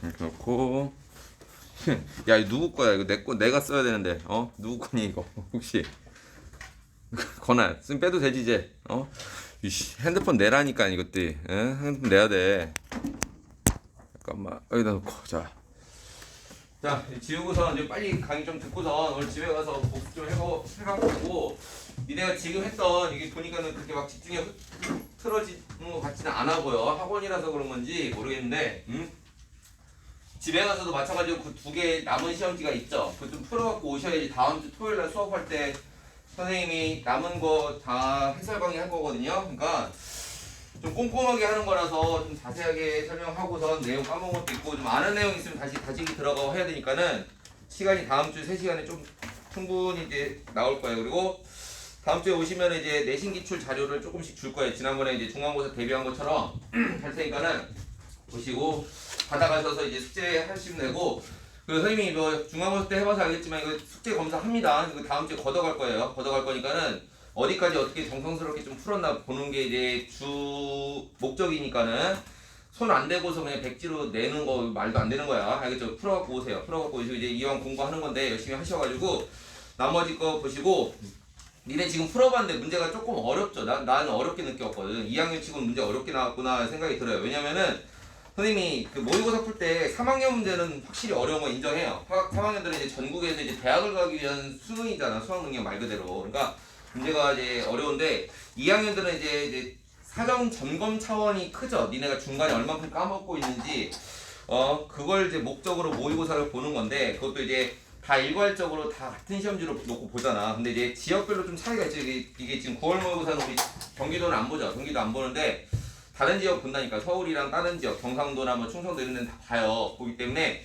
이렇게 넣고. 야, 이거 누구 거야? 이거 내 거, 내가 써야 되는데. 누구 거니 이거? 혹시 권한 쓰면 빼도 되지 이제. 이씨, 핸드폰 내라니까 이것들. 핸드폰 내야 돼. 잠깐만 여기다 놓고. 자, 지우고서 이제 빨리 강의 좀 듣고서 오늘 집에 가서 복습 좀 해가지고 니네가 지금 했던 이게 보니까는 그렇게 막 집중이 틀어지는 것 같지는 않아 보여. 학원이라서 그런 건지 모르겠는데, 집에 가서도 마찬가지로 그 두 개 남은 시험지가 있죠. 그거 좀 풀어갖고 오셔야지 다음 주 토요일 날 수업할 때 선생님이 남은 거 다 해설 강의 할 거거든요. 그러니까 좀 꼼꼼하게 하는 거라서 좀 자세하게 설명하고선 내용 까먹은 것도 있고 좀 아는 내용 있으면 다시 다지기 들어가고 해야 되니까는 시간이 다음 주 3시간에 좀 충분히 이제 나올 거예요. 그리고 다음 주에 오시면 이제 내신 기출 자료를 조금씩 줄 거예요. 지난번에 이제 중간고사 대비한 것처럼 할 테니까는 보시고 받아가셔서 이제 숙제 하시면 되고, 그 선생님이 뭐 중간고사 때 해봐서 알겠지만 이거 숙제 검사합니다. 이거 다음 주에 걷어갈 거예요. 걷어갈 거니까는 어디까지 어떻게 정성스럽게 좀 풀었나 보는 게 이제 주 목적이니까는 손 안 대고서 그냥 백지로 내는 거 말도 안 되는 거야. 알겠죠? 풀어갖고 오세요. 풀어갖고 오시고 이제 이왕 공부하는 건데 열심히 하셔가지고 나머지 거 보시고, 니네 지금 풀어봤는데 문제가 조금 어렵죠? 나는 어렵게 느꼈거든. 2학년 치고는 문제 어렵게 나왔구나 생각이 들어요. 왜냐면은 선생님이 그 모의고사 풀 때 3학년 문제는 확실히 어려운 거 인정해요. 3학년들은 이제 전국에서 이제 대학을 가기 위한 수능이잖아. 수학 능력 말 그대로. 그러니까 문제가 이제 어려운데 2학년들은 이제 사전 점검 차원이 크죠. 니네가 중간에 얼만큼 까먹고 있는지 그걸 이제 목적으로 모의고사를 보는 건데, 그것도 이제 다 일괄적으로 다 같은 시험지로 놓고 보잖아. 근데 이제 지역별로 좀 차이가 있죠. 이게 지금 9월 모의고사는 우리 경기도는 안 보죠. 경기도 안 보는데 다른 지역 본다니까. 서울이랑 다른 지역, 경상도나 뭐 충청도 이런 데는 다 봐요. 보기 때문에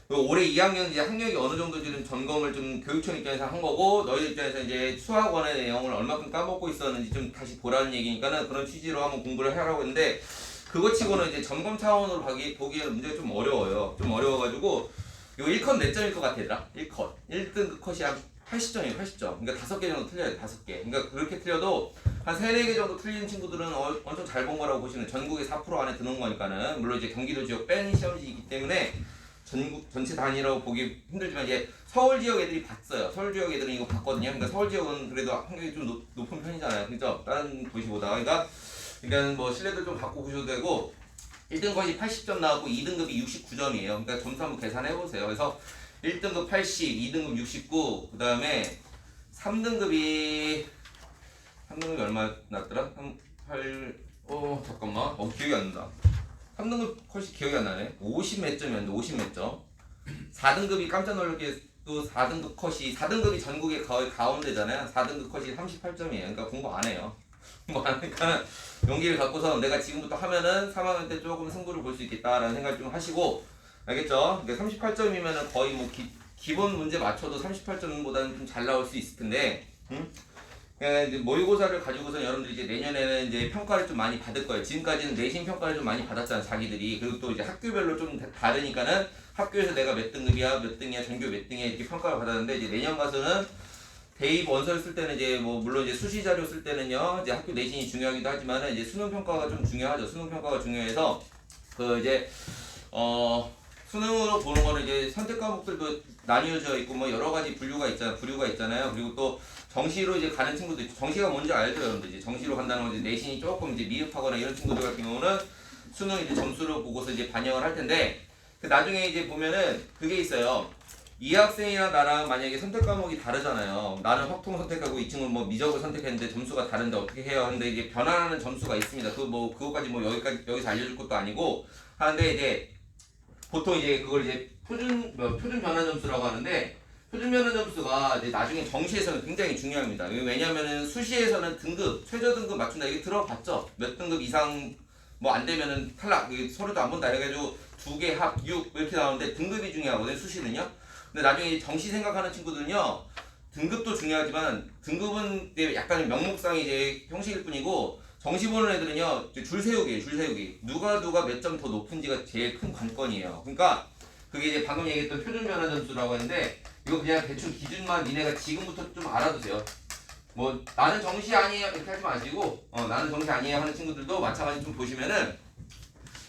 올해 2학년 이제 학력이 어느 정도인지는 점검을 좀 교육청 입장에서 한 거고, 너희 입장에서 이제 수학원의 내용을 얼마큼 까먹고 있었는지 좀 다시 보라는 얘기니까는 그런 취지로 한번 공부를 하라고 했는데, 그거 치고는 이제 점검 차원으로 보기에는 문제가 좀 어려워요. 좀 어려워가지고 이거 1컷 몇 점일 것 같아 얘들아? 1컷 1등급 컷이 한 80점이에요. 80점. 그러니까 5개 정도 틀려야 돼. 5개. 그러니까 그렇게 틀려도 한 3, 4개 정도 틀리는 친구들은 엄청 잘 본 거라고 보시면, 전국의 4% 안에 드는 거니까는. 물론 이제 경기도 지역 뺀 시험지이기 때문에 전국 전체 단위라고 보기 힘들지만 이제 서울 지역 애들이 봤어요. 서울 지역 애들은 이거 봤거든요. 그러니까 서울 지역은 그래도 학력이 좀 높은 편이잖아요. 그죠? 다른 도시보다. 그러니까 뭐 신뢰도 좀 갖고 보셔도 되고, 1등급이 80점 나왔고 2등급이 69점이에요. 그러니까 점수 한번 계산해 보세요. 그래서 1등급 80, 2등급 69, 그 다음에 3등급이 얼마 났더라? 8, 기억이 안 난다. 3등급 컷이 기억이 안 나네. 50 몇 점이었는데 50 몇 점. 4등급이 깜짝 놀랍게 또 4등급 컷이, 4등급이 전국의 거의 가운데잖아요. 4등급 컷이 38점이에요. 그러니까 공부 안 해요. 공부 안 하니까 용기를 갖고서 내가 지금부터 하면은 3학년 때 조금 승부를 볼 수 있겠다라는 생각을 좀 하시고, 알겠죠? 그러니까 38점이면은 거의 뭐 기본 문제 맞춰도 38점보다는 좀 잘 나올 수 있을 텐데, 이제 모의고사를 가지고서 여러분들이 이제 내년에는 이제 평가를 좀 많이 받을 거예요. 지금까지는 내신 평가를 좀 많이 받았잖아, 자기들이. 그리고 또 이제 학교별로 좀 다르니까는 학교에서 내가 몇 등급이야, 몇 등이야, 전교 몇 등이야 이렇게 평가를 받았는데, 이제 내년 가서는 대입 원서를 쓸 때는 이제 뭐 물론 이제 수시 자료 쓸 때는요, 이제 학교 내신이 중요하기도 하지만은 이제 수능 평가가 좀 중요하죠. 수능 평가가 중요해서 그 이제 수능으로 보는 거는 이제 선택 과목들도 나뉘어져 있고 뭐 여러 가지 부류가 있잖아요. 그리고 또 정시로 이제 가는 친구도 있죠. 정시가 뭔지 알죠, 여러분들? 이제 정시로 간다는 건 이제 내신이 조금 이제 미흡하거나 이런 친구들 같은 경우는 수능 이제 점수를 보고서 이제 반영을 할 텐데, 그 나중에 이제 보면은 그게 있어요. 이 학생이랑 나랑 만약에 선택 과목이 다르잖아요. 나는 확통 선택하고 이 친구는 뭐 미적을 선택했는데 점수가 다른데 어떻게 해요? 근데 이제 변환하는 점수가 있습니다. 그거까지 뭐 여기서 알려줄 것도 아니고 하는데, 이제 보통 이제 그걸 이제 표준 변환 점수라고 하는데, 표준 변환 점수가 이제 나중에 정시에서는 굉장히 중요합니다. 왜냐면은 수시에서는 최저 등급 맞춘다 이게 들어봤죠. 몇 등급 이상 뭐 안 되면은 탈락, 서류도 안 본다 해가지고 2개 합 6 이렇게 나오는데 등급이 중요하거든요, 수시는요. 근데 나중에 정시 생각하는 친구들은요, 등급도 중요하지만 등급은 약간 명목상 이제 형식일 뿐이고, 정시 보는 애들은요 줄 세우기예요. 줄 세우기. 누가 몇 점 더 높은지가 제일 큰 관건이에요. 그러니까 그게 이제 방금 얘기했던 표준 변화 점수라고 했는데, 이거 그냥 대충 기준만 니네가 지금부터 좀 알아두세요. 뭐 나는 정시 아니에요 이렇게 하지 마시고, 나는 정시 아니에요 하는 친구들도 마찬가지 좀 보시면은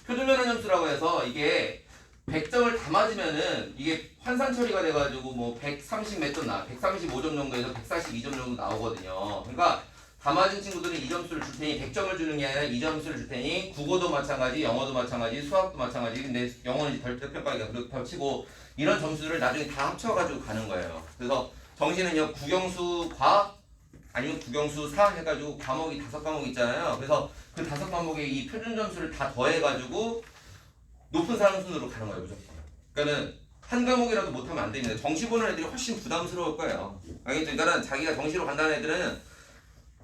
표준면허 점수라고 해서 이게 100점을 다 맞으면은 이게 환산 처리가 돼가지고 뭐 130 몇 점 135점 정도에서 142점 정도 나오거든요. 그러니까 다 맞은 친구들은 이 점수를 줄 테니 100점을 주는 게 아니라 이 점수를 줄 테니 국어도 마찬가지, 영어도 마찬가지, 수학도 마찬가지. 근데 영어는 절대평가가 그렇다고 치고 이런 점수를 나중에 다 합쳐가지고 가는 거예요. 그래서 정시는요 국영수 과학 아니면 국영수 사 해가지고 과목이 5과목 있잖아요. 그래서 그 5과목에 이 표준 점수를 다 더해가지고 높은 상순으로 가는 거예요, 무조건. 그러니까는 한 과목이라도 못하면 안 됩니다. 정시 보는 애들이 훨씬 부담스러울 거예요. 알겠죠? 그러니까 자기가 정시로 간다는 애들은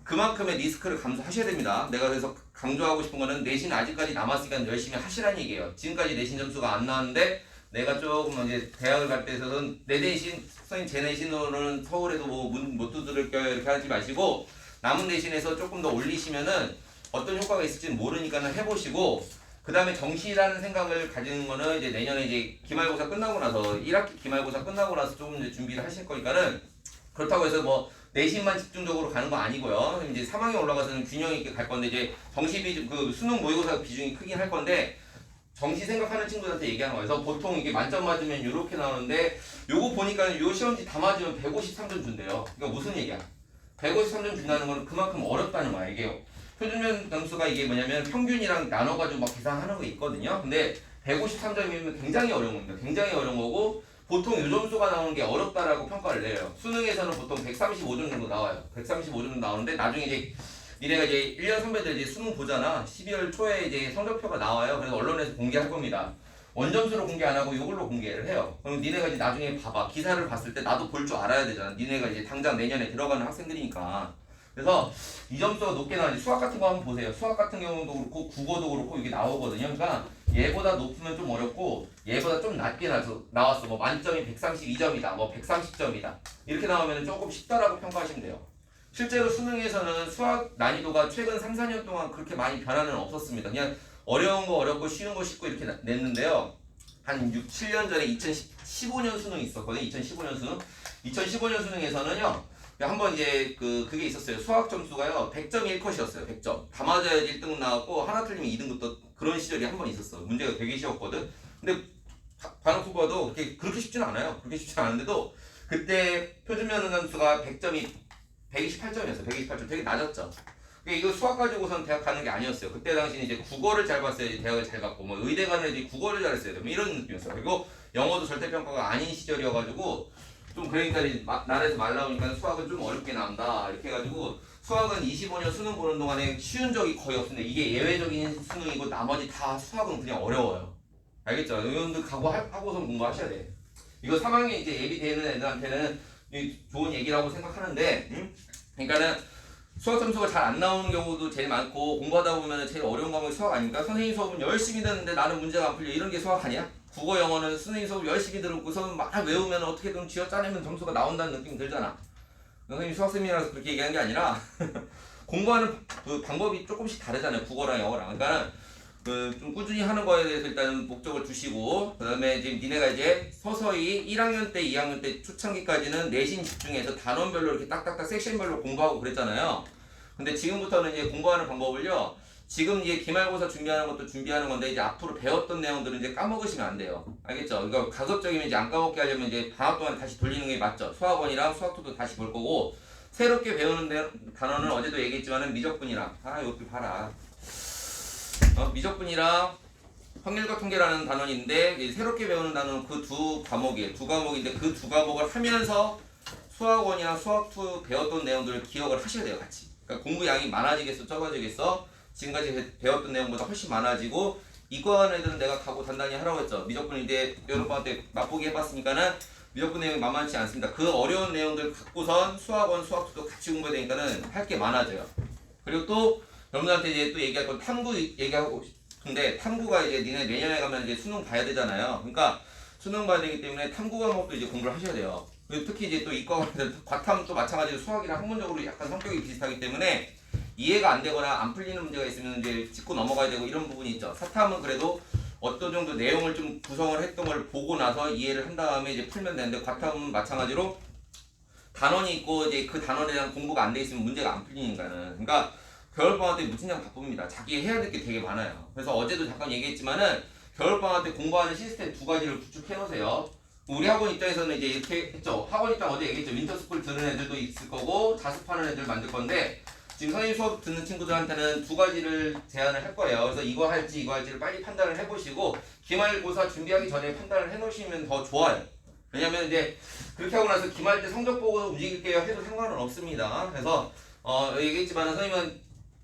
그만큼의 리스크를 감수하셔야 됩니다. 내가 그래서 강조하고 싶은 거는 내신 아직까지 남았으니까 열심히 하시라는 얘기예요. 지금까지 내신 점수가 안 나왔는데 내가 조금 이제 대학을 갈 때 있어서는 내 내신, 선생님 제 내신으로는 서울에도 뭐 문 못 두드릴게요 이렇게 하지 마시고 남은 내신에서 조금 더 올리시면은 어떤 효과가 있을지는 모르니까는 해보시고 그 다음에 정시라는 생각을 가지는 거는 이제 내년에 이제 기말고사 끝나고 나서 1학기 기말고사 끝나고 나서 조금 이제 준비를 하실 거니까는 그렇다고 해서 뭐 내신만 집중적으로 가는 거 아니고요. 이제 3학년 올라가서는 균형 있게 갈 건데 이제 정시 비중 그 수능 모의고사 비중이 크긴 할 건데 정시 생각하는 친구들한테 얘기하는 거예요. 그래서 보통 이게 만점 맞으면 이렇게 나오는데 요거 보니까 요 시험지 다 맞으면 153점 준대요. 그러니까 무슨 얘기야? 153점 준다는 건 그만큼 어렵다는 거야. 이게 표준면 점수가 이게 뭐냐면 평균이랑 나눠가지고 막 계산하는 거 있거든요. 근데 153점이면 굉장히 어려운 겁니다. 굉장히 어려운 거고 보통 요 점수가 나오는 게 어렵다라고 평가를 내요. 수능에서는 보통 135점 정도 나와요. 135점 정도 나오는데 나중에 이제 니네가 이제 1년 선배들 이제 수능 보잖아. 12월 초에 이제 성적표가 나와요. 그래서 언론에서 공개할 겁니다. 원점수로 공개 안 하고 이걸로 공개를 해요. 그럼 니네가 이제 나중에 봐봐. 기사를 봤을 때 나도 볼 줄 알아야 되잖아. 니네가 이제 당장 내년에 들어가는 학생들이니까. 그래서 이 점수가 높게 나오는지 수학 같은 거 한번 보세요. 수학 같은 경우도 그렇고 국어도 그렇고 이게 나오거든요. 그러니까 얘보다 높으면 좀 어렵고 얘보다 좀 낮게 나왔어. 뭐 만점이 132점이다. 뭐 130점이다. 이렇게 나오면 조금 쉽다라고 평가하시면 돼요. 실제로 수능에서는 수학 난이도가 최근 3, 4년 동안 그렇게 많이 변화는 없었습니다. 그냥 어려운 거 어렵고 쉬운 거 쉽고 이렇게 냈는데요. 한 6, 7년 전에 2015년 수능이 있었거든요. 2015년 수능. 2015년 수능에서는요. 한번 이제 그게 있었어요. 수학 점수가요. 100점이 1컷이었어요. 100점. 다 맞아야지 1등 나왔고 하나 틀리면 2등부터 그런 시절이 한 번 있었어. 문제가 되게 쉬웠거든. 근데 반응 후보도 그렇게 쉽지는 않아요. 그렇게 쉽지 않은데도 그때 표준면허 점수가 100점이 128점이었어요. 128점. 되게 낮았죠. 이거 수학 가지고선 대학 가는 게 아니었어요. 그때 당시는 이제 국어를 잘 봤어야지 대학을 잘 갔고 뭐 의대 가는 애들이 국어를 잘했어야 돼. 뭐 이런 느낌이었어요. 그리고 영어도 절대평가가 아닌 시절이어가지고 좀 그러니까 나라에서 말 나오니까 수학은 좀 어렵게 나온다 이렇게 해가지고 수학은 25년 수능 보는 동안에 쉬운 적이 거의 없는데 이게 예외적인 수능이고 나머지 다 수학은 그냥 어려워요. 알겠죠? 여러분들 하고선 공부하셔야 돼. 이거 3학년 이제 예비되는 애들한테는 좋은 얘기라고 생각하는데 그러니까는 수학 점수가 잘 안 나오는 경우도 제일 많고 공부하다 보면 제일 어려운 과목이 수학 아닙니까? 선생님 수업은 열심히 듣는데 나는 문제가 안 풀려 이런 게 수학 아니야? 국어 영어는 선생님 수업 열심히 들었고서 막 외우면 어떻게든 쥐어짜내면 점수가 나온다는 느낌이 들잖아. 선생님 수학쌤이라서 그렇게 얘기한 게 아니라 공부하는 그 방법이 조금씩 다르잖아요. 국어랑 영어랑. 그러니까 좀 꾸준히 하는 거에 대해서 일단은 목적을 두시고 그 다음에 이제 니네가 이제 서서히 1학년 때 2학년 때 초창기까지는 내신 집중해서 단원별로 이렇게 딱딱딱 섹션별로 공부하고 그랬잖아요. 근데 지금부터는 이제 공부하는 방법을요. 지금 이제 기말고사 준비하는 것도 준비하는 건데 이제 앞으로 배웠던 내용들은 이제 까먹으시면 안 돼요. 알겠죠? 이거 가급적이면 이제 안 까먹게 하려면 이제 방학 동안 다시 돌리는 게 맞죠. 수학원이랑 수학투도 다시 볼 거고 새롭게 배우는 단어는 어제도 얘기했지만은 미적분이랑 여기 봐라. 미적분이랑 확률과 통계라는 단원인데 새롭게 배우는 단어는 그 두 과목이에요. 두 과목인데 그 두 과목을 하면서 수학원이랑 수학투 배웠던 내용들을 기억을 하셔야 돼요. 같이. 그러니까 공부 양이 많아지겠어 적어지겠어? 지금까지 배웠던 내용보다 훨씬 많아지고 이과 애들은 내가 각오 단단히 하라고 했죠. 미적분 이제 여러분한테 맛보기 해봤으니까는 미적분 내용이 만만치 않습니다. 그 어려운 내용들 갖고선 수학원, 수학투도 같이 공부해야 되니까는 할 게 많아져요. 그리고 또 여러분들한테 이제 또 얘기할 건 탐구 얘기하고 싶은데 탐구가 이제 니네 내년에 가면 이제 수능 봐야 되잖아요. 그러니까 수능 봐야 되기 때문에 탐구 과목도 이제 공부를 하셔야 돼요. 그리고 특히 이제 또 이과들 과탐도 마찬가지로 수학이랑 학문적으로 약간 성격이 비슷하기 때문에 이해가 안 되거나 안 풀리는 문제가 있으면 이제 짚고 넘어가야 되고 이런 부분이 있죠. 사탐은 그래도 어떤 정도 내용을 좀 구성을 했던 걸 보고 나서 이해를 한 다음에 이제 풀면 되는데 과탐은 마찬가지로 단원이 있고 이제 그 단원에 대한 공부가 안 돼 있으면 문제가 안 풀리니까는 그러니까 겨울방학 때 무진장 바쁩니다. 자기 해야 될 게 되게 많아요. 그래서 어제도 잠깐 얘기했지만은 겨울방학 때 공부하는 시스템 두 가지를 구축해 놓으세요. 우리 학원 입장에서는 이제 이렇게 했죠. 학원 입장 어제 얘기했죠. 윈터스쿨 듣는 애들도 있을 거고 자습하는 애들 만들 건데 지금 선생님 수업 듣는 친구들한테는 두 가지를 제안을 할 거예요. 그래서 이거 할지 이거 할지를 빨리 판단을 해보시고 기말고사 준비하기 전에 판단을 해놓으시면 더 좋아요. 왜냐면 이제 그렇게 하고 나서 기말 때 성적 보고 움직일게요 해도 상관은 없습니다. 그래서 얘기했지만 선생님은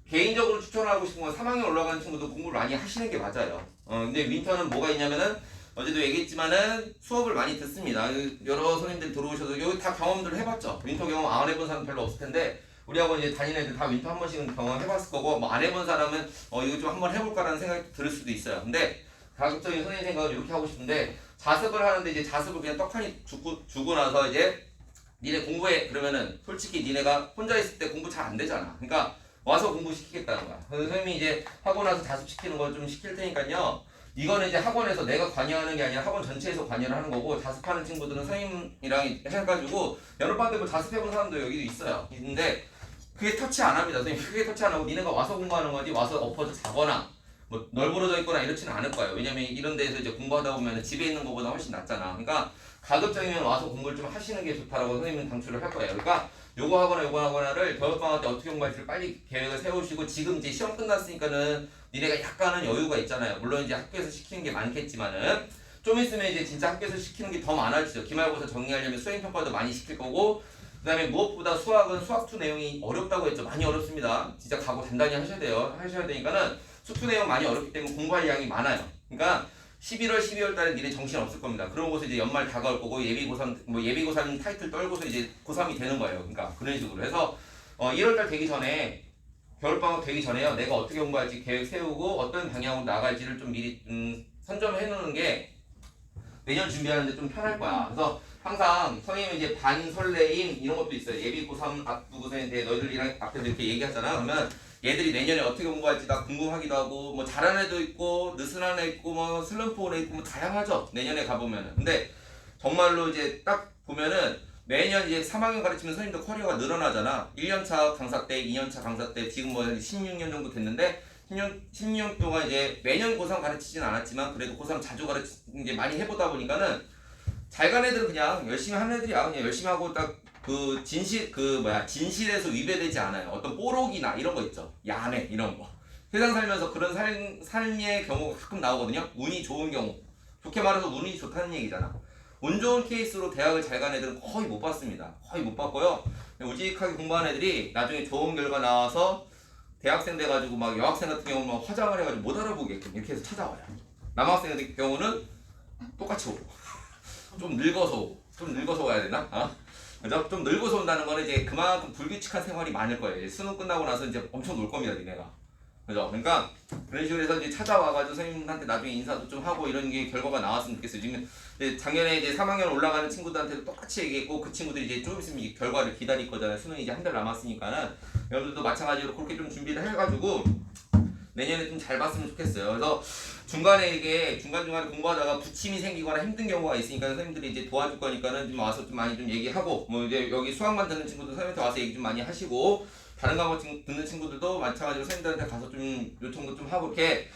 개인적으로 추천하고 싶은 건 3학년 올라가는 친구도 공부를 많이 하시는 게 맞아요. 근데 윈터는 뭐가 있냐면은 어제도 얘기했지만은 수업을 많이 듣습니다. 여러 선생님들 들어오셔서 여기 다 경험들 해봤죠. 윈터 경험 안 해본 사람 별로 없을 텐데 우리 학원 이제 다니는 애들 다 윈터 한 번씩은 경험해봤을 거고 뭐 안 해본 사람은 이거 좀 한번 해볼까라는 생각이 들 수도 있어요. 근데 가급적인 선생님 생각을 이렇게 하고 싶은데 자습을 하는데 이제 자습을 그냥 떡하니 주고 나서 이제 니네 공부해 그러면은 솔직히 니네가 혼자 있을 때 공부 잘 안 되잖아. 그러니까 와서 공부 시키겠다는 거야. 그래서 선생님이 이제 하고 나서 자습시키는 걸 좀 시킬 테니까요. 이거는 이제 학원에서 내가 관여하는 게 아니라 학원 전체에서 관여를 하는 거고 자습하는 친구들은 선생님이랑 해가지고 여름방 때 뭐 자습해본 사람도 여기도 있어요. 있는데 그게 터치 안 합니다. 선생님 크게 터치 안 하고 니네가 와서 공부하는 거지 와서 엎어져 자거나 뭐 널브러져 있거나 이렇지는 않을 거예요. 왜냐면 이런 데서 이제 공부하다 보면 집에 있는 것보다 훨씬 낫잖아. 그러니까 가급적이면 와서 공부를 좀 하시는 게 좋다라고 선생님은 강추를 할 거예요. 그러니까 요거 하거나를 겨울방학 때 어떻게 공부할지를 빨리 계획을 세우시고 지금 이제 시험 끝났으니까는 니네가 약간은 여유가 있잖아요. 물론 이제 학교에서 시키는 게 많겠지만은 좀 있으면 이제 진짜 학교에서 시키는 게 더 많아지죠. 기말고사 정리하려면 수행평가도 많이 시킬 거고 그 다음에 무엇보다 수학은 수학2 내용이 어렵다고 했죠. 많이 어렵습니다. 진짜 각오 단단히 하셔야 되니까는 수투 내용 많이 어렵기 때문에 공부할 양이 많아요. 그러니까 11월, 12월 달에 니네 정신 없을 겁니다. 그러고서 이제 연말 다가올 거고 예비고삼 타이틀 떨고서 이제 고3이 되는 거예요. 그러니까 그런 식으로 해서 1월 달 되기 전에 겨울방학 되기 전에요. 내가 어떻게 공부할지 계획 세우고 어떤 방향으로 나갈지를 좀 미리 선점해 놓는 게 내년 준비하는데 좀 편할 거야. 그래서 항상 선생님은 이제 반설레임 이런 것도 있어요. 예비 고3 앞두고서에 대해 너희들이랑 앞에서 이렇게 얘기하잖아. 그러면 얘들이 내년에 어떻게 공부할지 다 궁금하기도 하고 뭐 잘하는 애도 있고 느슨한 애 있고 뭐 슬럼프 온 애 있고 뭐 다양하죠. 내년에 가보면은. 근데 정말로 이제 딱 보면은 매년 이제 3학년 가르치면 선생님도 커리어가 늘어나잖아. 1년차 강사 때, 2년차 강사 때 지금 뭐 16년 정도 됐는데 16년 동안 이제 매년 고3 가르치진 않았지만 그래도 고3 자주 이제 많이 해보다 보니까는 잘 간 애들은 그냥 열심히 하는 애들이야. 그냥 열심히 하고 딱 진실에서 위배되지 않아요. 어떤 뽀록이나 이런 거 있죠. 야매 이런 거. 세상 살면서 그런 삶의 경우가 가끔 나오거든요. 운이 좋은 경우. 좋게 말해서 운이 좋다는 얘기잖아. 운 좋은 케이스로 대학을 잘 간 애들은 거의 못 봤습니다. 거의 못 봤고요. 우직하게 공부한 애들이 나중에 좋은 결과 나와서 대학생 돼가지고 막 여학생 같은 경우는 막 화장을 해가지고 못 알아보게끔 이렇게 해서 찾아와요. 남학생 같은 경우는 똑같이 오고 좀 늙어서 와야 되나? 그죠? 좀 늙어서 온다는 거는 이제 그만큼 불규칙한 생활이 많을 거예요. 이제 수능 끝나고 나서 이제 엄청 놀 겁니다, 니네가. 그죠? 그러니까 그런 식으로 해서 이제 찾아와가지고 선생님한테 나중에 인사도 좀 하고 이런 게 결과가 나왔으면 좋겠어요. 지금 작년에 이제 3학년 올라가는 친구들한테도 똑같이 얘기했고 그 친구들이 이제 좀 있으면 이제 결과를 기다릴 거잖아요. 수능이 이제 한 달 남았으니까는 여러분들도 마찬가지로 그렇게 좀 준비를 해가지고 내년에 좀 잘 봤으면 좋겠어요. 그래서 중간에 이게 중간중간에 공부하다가 부침이 생기거나 힘든 경우가 있으니까 선생님들이 이제 도와줄 거니까는 좀 와서 좀 많이 좀 얘기하고 뭐 이제 여기 수학만 듣는 친구들 선생님한테 와서 얘기 좀 많이 하시고 다른 과목 듣는 친구들도 마찬가지로 선생님들한테 가서 좀 요청도 좀 하고 이렇게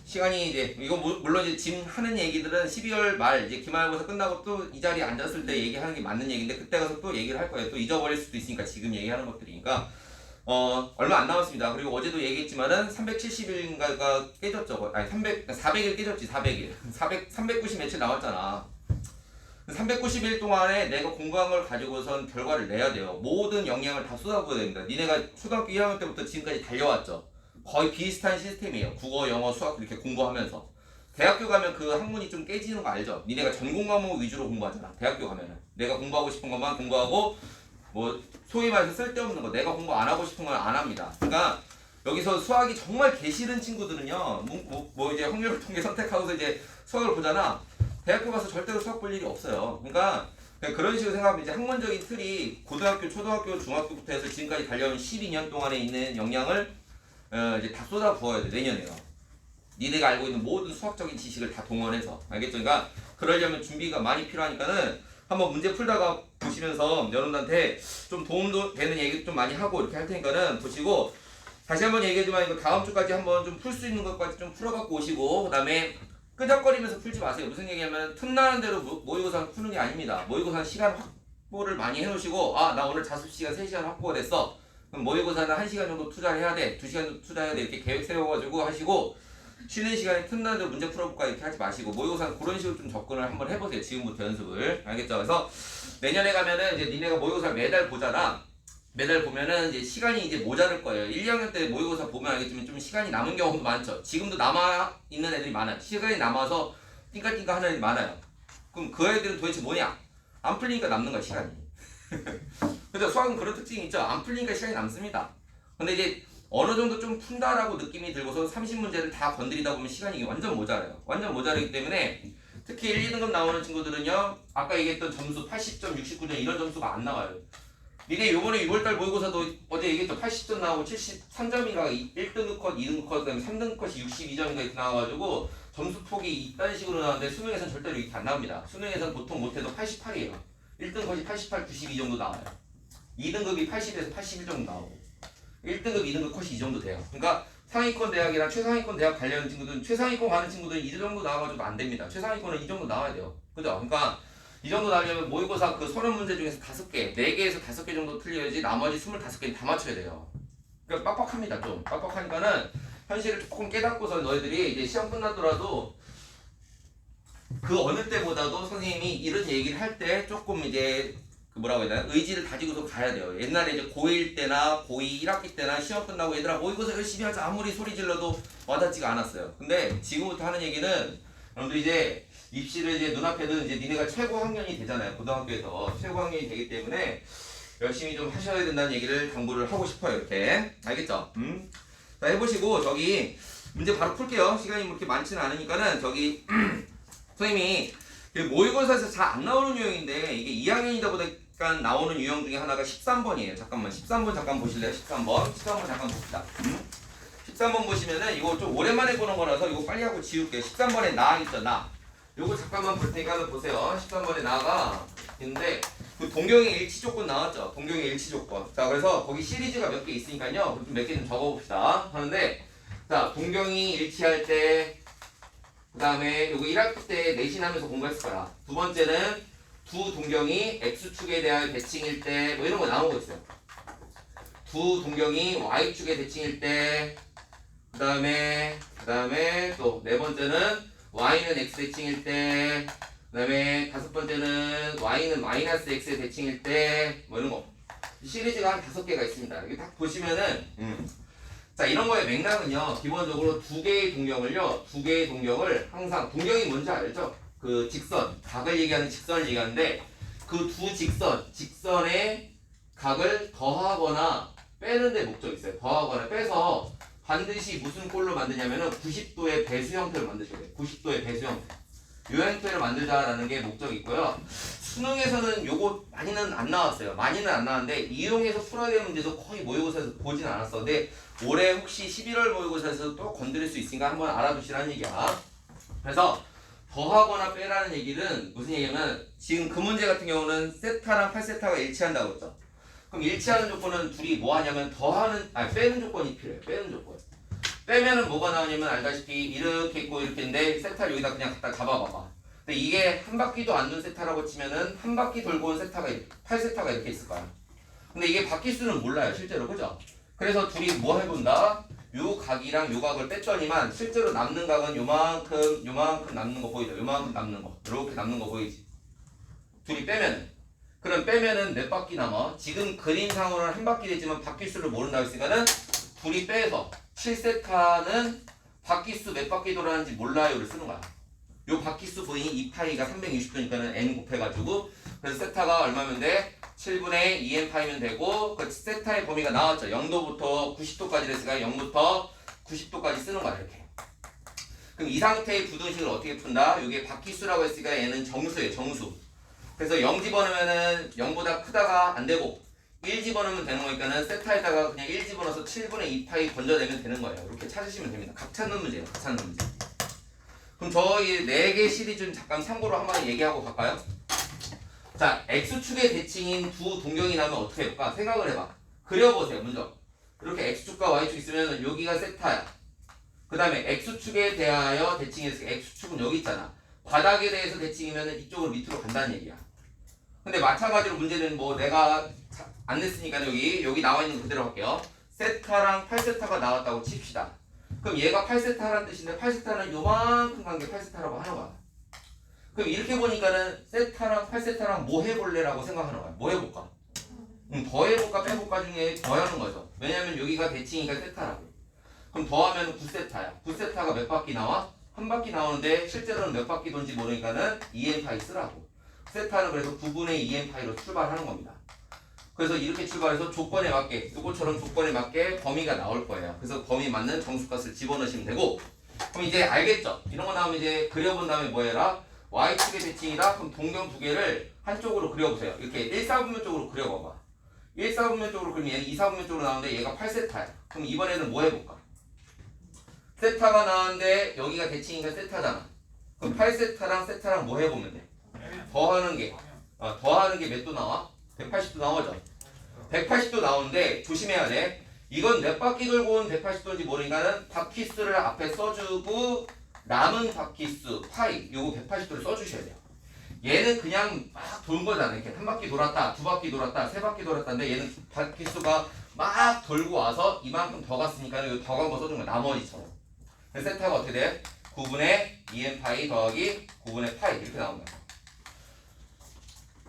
시간이 이제 이거 물론 이제 지금 하는 얘기들은 12월 말 이제 기말고사 끝나고 또 이 자리에 앉았을 때 얘기하는 게 맞는 얘기인데 그때 가서 또 얘기를 할 거예요. 또 잊어버릴 수도 있으니까 지금 얘기하는 것들이니까 얼마 안 남았습니다. 그리고 어제도 얘기했지만은 370일인가가 깨졌죠. 아니 400일 깨졌지. 400일 390 며칠 나왔잖아. 390일 동안에 내가 공부한 걸 가지고선 결과를 내야 돼요. 모든 역량을 다 쏟아부어야 됩니다. 니네가 초등학교 1학년 때부터 지금까지 달려왔죠. 거의 비슷한 시스템이에요. 국어, 영어, 수학 이렇게 공부하면서. 대학교 가면 그 학문이 좀 깨지는 거 알죠? 니네가 전공 과목 위주로 공부하잖아. 대학교 가면은. 내가 공부하고 싶은 것만 공부하고 뭐 소위 말해서 쓸데없는 거 내가 공부 안 하고 싶은 건 안 합니다. 그러니까 여기서 수학이 정말 개 싫은 친구들은요. 뭐 이제 확률 통계 선택하고서 이제 수학을 보잖아. 대학교 가서 절대로 수학 볼 일이 없어요. 그러니까 그런 식으로 생각하면 이제 학문적인 틀이 고등학교, 초등학교, 중학교부터 해서 지금까지 달려온 12년 동안에 있는 역량을 이제 다 쏟아 부어야 돼. 내년에요. 니네가 알고 있는 모든 수학적인 지식을 다 동원해서. 알겠죠? 그러니까 그러려면 준비가 많이 필요하니까는 한번 문제 풀다가 보시면서 여러분들한테 좀 도움도 되는 얘기 좀 많이 하고 이렇게 할 테니까는 보시고 다시 한번 얘기하지만 이거 다음 주까지 한번 좀 풀 수 있는 것까지 좀 풀어갖고 오시고 그다음에 끄적거리면서 풀지 마세요. 무슨 얘기냐면 틈나는 대로 모의고사 푸는 게 아닙니다. 모의고사 시간 확보를 많이 해놓으시고 아 나 오늘 자습 시간 3시간 확보가 됐어. 그럼 모의고사는 1시간 정도 투자를 해야 돼. 2시간 정도 투자해야 돼. 이렇게 계획 세워가지고 하시고 쉬는 시간에 틈나는 대로 문제 풀어볼까 이렇게 하지 마시고 모의고사는 그런 식으로 좀 접근을 한번 해보세요. 지금부터 연습을. 알겠죠? 그래서 내년에 가면은 이제 니네가 모의고사를 매달 보잖아. 매달 보면은 이제 시간이 이제 모자랄 거예요. 1, 2학년 때 모의고사 보면 알겠지만 좀 시간이 남은 경우도 많죠. 지금도 남아 있는 애들이 많아요. 시간이 남아서 띵까띵까 하는 애들이 많아요. 그럼 그 애들은 도대체 뭐냐? 안 풀리니까 남는 거야 시간이. 그죠? 수학은 그런 특징이 있죠. 안 풀리니까 시간이 남습니다. 근데 이제 어느 정도 좀 푼다라고 느낌이 들고서 30문제를 다 건드리다 보면 시간이 완전 모자라요. 완전 모자라기 때문에 특히 1, 2등급 나오는 친구들은요. 아까 얘기했던 점수 80점, 69점 이런 점수가 안 나와요. 니네 요번에 6월달 모의고사도 어제 얘기했죠. 80점 나오고 73점인가 1등급 컷, 2등급 컷, 그다음에 3등급 컷이 62점인가 이렇게 나와가지고 점수 폭이 이딴 식으로 나오는데 수능에서는 절대로 이렇게 안 나옵니다. 수능에서는 보통 못해도 88이에요. 1등 컷이 88, 92 정도 나와요. 2등급이 80에서 81 정도 나오고 1등급, 2등급 컷이 이 정도 돼요. 그러니까 상위권 대학이랑 최상위권 대학 가려는 친구들은 최상위권 가는 친구들은 이 정도 나와가지고 안 됩니다. 최상위권은 이 정도 나와야 돼요. 그죠? 그러니까 이 정도 나오려면 모의고사 그 30문제 중에서 5개, 4개에서 5개 정도 틀려야지 나머지 25개는 다 맞춰야 돼요. 그러니까 빡빡합니다. 좀 빡빡하니까는 현실을 조금 깨닫고서 너희들이 이제 시험 끝나더라도 그 어느 때보다도 선생님이 이런 얘기를 할 때 조금 이제 그 뭐라고 해야 되나 의지를 가지고서 가야 돼요. 옛날에 이제 고1 때나 고2 1학기 때나 시험 끝나고 얘들아 모의고사 열심히 하자 아무리 소리 질러도 와닿지가 않았어요. 근데 지금부터 하는 얘기는 여러분들 이제 입시를 이제 눈앞에는 이제 니네가 최고 학년이 되잖아요. 고등학교에서 최고 학년이 되기 때문에 열심히 좀 하셔야 된다는 얘기를 당부를 하고 싶어요. 이렇게 알겠죠? 자 해보시고 저기 문제 바로 풀게요. 시간이 그렇게 많지는 않으니까는 저기 선생님이 모의고사에서 잘 안 나오는 유형인데 이게 2학년이다 보니까 나오는 유형 중에 하나가 13번이에요. 잠깐만 13번 잠깐 보실래요? 13번 잠깐 봅시다. 13번 보시면은 이거 좀 오랜만에 보는 거라서 이거 빨리 하고 지울게요. 13번에 나 있죠 나. 요거 잠깐만 볼 테니까 한번 보세요. 13번에 나가 있는데 그 동경의 일치 조건 나왔죠. 동경의 일치 조건. 자 그래서 거기 시리즈가 몇 개 있으니까요. 몇 개 좀 적어봅시다. 하는데 자 동경이 일치할 때 그 다음에 요거 1학기 때 내신하면서 공부했을 거야. 두 번째는 두 동경이 x축에 대한 대칭일 때 뭐 이런 거 나온 거 있어요. 두 동경이 y축의 대칭일 때 그 다음에 또 네 번째는 y는 x 대칭일 때 그 다음에 다섯 번째는 y는 마이너스 x의 대칭일 때 뭐 이런 거 시리즈가 한 5개가 있습니다. 이게 딱 보시면은 자 이런 거의 맥락은요 기본적으로 두 개의 동경을 항상 동경이 뭔지 알죠? 그 직선 각을 얘기하는 직선을 얘기하는데 그 두 직선의 각을 더하거나 빼는 데 목적이 있어요. 더하거나 빼서 반드시 무슨 꼴로 만드냐면은 90도의 배수 형태를 만드셔야 돼요. 90도의 배수 형태. 요 형태를 만들자라는 게 목적이 있고요. 수능에서는 요거 많이는 안 나왔어요. 많이는 안 나왔는데 이용해서 풀어야 되는 문제도 거의 모의고사에서 보진 않았어. 근데 올해 혹시 11월 모의고사에서 또 건드릴 수 있으니까 한번 알아두시라는 얘기야. 그래서 더하거나 빼라는 얘기는 무슨 얘기냐면 지금 그 문제 같은 경우는 세타랑 8세타가 일치한다고 했죠. 그럼 일치하는 조건은 둘이 뭐 하냐면 빼는 조건이 필요해요. 빼는 조건. 빼면은 뭐가 나오냐면 알다시피 이렇게 있고 이렇게인데 세타를 여기다 그냥 갖다 잡아봐봐. 근데 이게 한 바퀴도 안 돈 세타라고 치면은 한 바퀴 돌고 온 세타가 8세타가 이렇게 있을 거야. 근데 이게 바퀴 수는 몰라요 실제로. 그죠? 그래서 둘이 뭐 해본다? 요 각이랑 요 각을 뺐더니만 실제로 남는 각은 요만큼 남는 거 보이죠? 요만큼 남는 거 이렇게 남는 거 보이지? 둘이 빼면은 그럼 빼면은 몇 바퀴 남아? 지금 그림상으로는 한 바퀴 되지만 바퀴 수를 모른다고 했으니까는 둘이 빼서 7세타는 바퀴수 몇 바퀴 돌아가는지 몰라요를 쓰는 거야. 요 바퀴수 보이니 2파이가 360도니까는 n 곱해가지고 그래서 세타가 얼마면 돼? 7분의 2n파이면 되고 그 세타의 범위가 나왔죠. 0도부터 90도까지 됐으니까 0부터 90도까지 쓰는 거야 이렇게. 그럼 이 상태의 부등식을 어떻게 푼다? 이게 바퀴수라고 했으니까 얘는 정수예요. 정수. 그래서 0 집어넣으면은 0보다 크다가 안 되고 1 집어넣으면 되는 거니까는 세타에다가 그냥 1 집어넣어서 7분의 2파이 건져내면 되는 거예요. 이렇게 찾으시면 됩니다. 각 찾는 문제예요. 각 찾는 문제. 그럼 저희 4개 시리즈는 잠깐 참고로 한번 얘기하고 갈까요? 자, X축의 대칭인 두 동경이 나면 어떻게 해볼까? 생각을 해봐. 그려보세요, 먼저. 이렇게 x축과 y축 있으면 여기가 세타야. 그 다음에 x축에 대하여 대칭해서 x축은 여기 있잖아. 바닥에 대해서 대칭이면 이쪽으로 밑으로 간다는 얘기야. 근데 마찬가지로 문제는 뭐 내가 안 냈으니까 여기 나와 있는 거 그대로 할게요. 세타랑 8세타가 나왔다고 칩시다. 그럼 얘가 8세타라는 뜻인데 8세타는 요만큼 간 게 8세타라고 하는 거야. 그럼 이렇게 보니까는 세타랑 8세타랑 뭐 해볼래라고 생각하는 거야. 뭐 해볼까? 더해볼까 빼볼까 중에 더하는 거죠. 왜냐면 여기가 대칭이니까 세타라고. 그럼 더하면 9세타야. 9세타가 몇 바퀴 나와? 한 바퀴 나오는데 실제로는 몇 바퀴 돈지 모르니까는 2n파이 쓰라고. 세타는 그래서 9분의 2n파이로 출발하는 겁니다. 그래서 이렇게 출발해서 조건에 맞게, 이것처럼 조건에 맞게 범위가 나올 거예요. 그래서 범위 맞는 정수값을 집어넣으시면 되고, 그럼 이제 알겠죠? 이런 거 나오면 이제 그려본 다음에 뭐 해라? y축의 대칭이다? 그럼 동경 두 개를 한쪽으로 그려보세요. 이렇게 1사분면 쪽으로 그려봐봐. 1사분면 쪽으로 그리면 얘는 2사분면 쪽으로 나오는데 얘가 8세타야. 그럼 이번에는 뭐 해볼까? 세타가 나왔는데 여기가 대칭이니까 세타잖아. 그럼 8세타랑 세타랑 뭐 해보면 돼? 더하는 게 몇 도 나와? 180도 나오죠. 180도 나오는데 조심해야 돼. 이건 몇 바퀴 돌고 온 180도인지 모르니까는 바퀴수를 앞에 써주고 남은 바퀴수 파이 요거 180도를 써주셔야 돼요. 얘는 그냥 막 도는 거잖아. 이렇게 한 바퀴 돌았다, 두 바퀴 돌았다, 세 바퀴 돌았다인데 얘는 바퀴수가 막 돌고 와서 이만큼 더 갔으니까 요 더 간 거 써준 거야. 나머지처럼. 그래서 세타가 어떻게 돼? 9분의 2n 파이 더하기 9분의 파이 이렇게 나온 거야.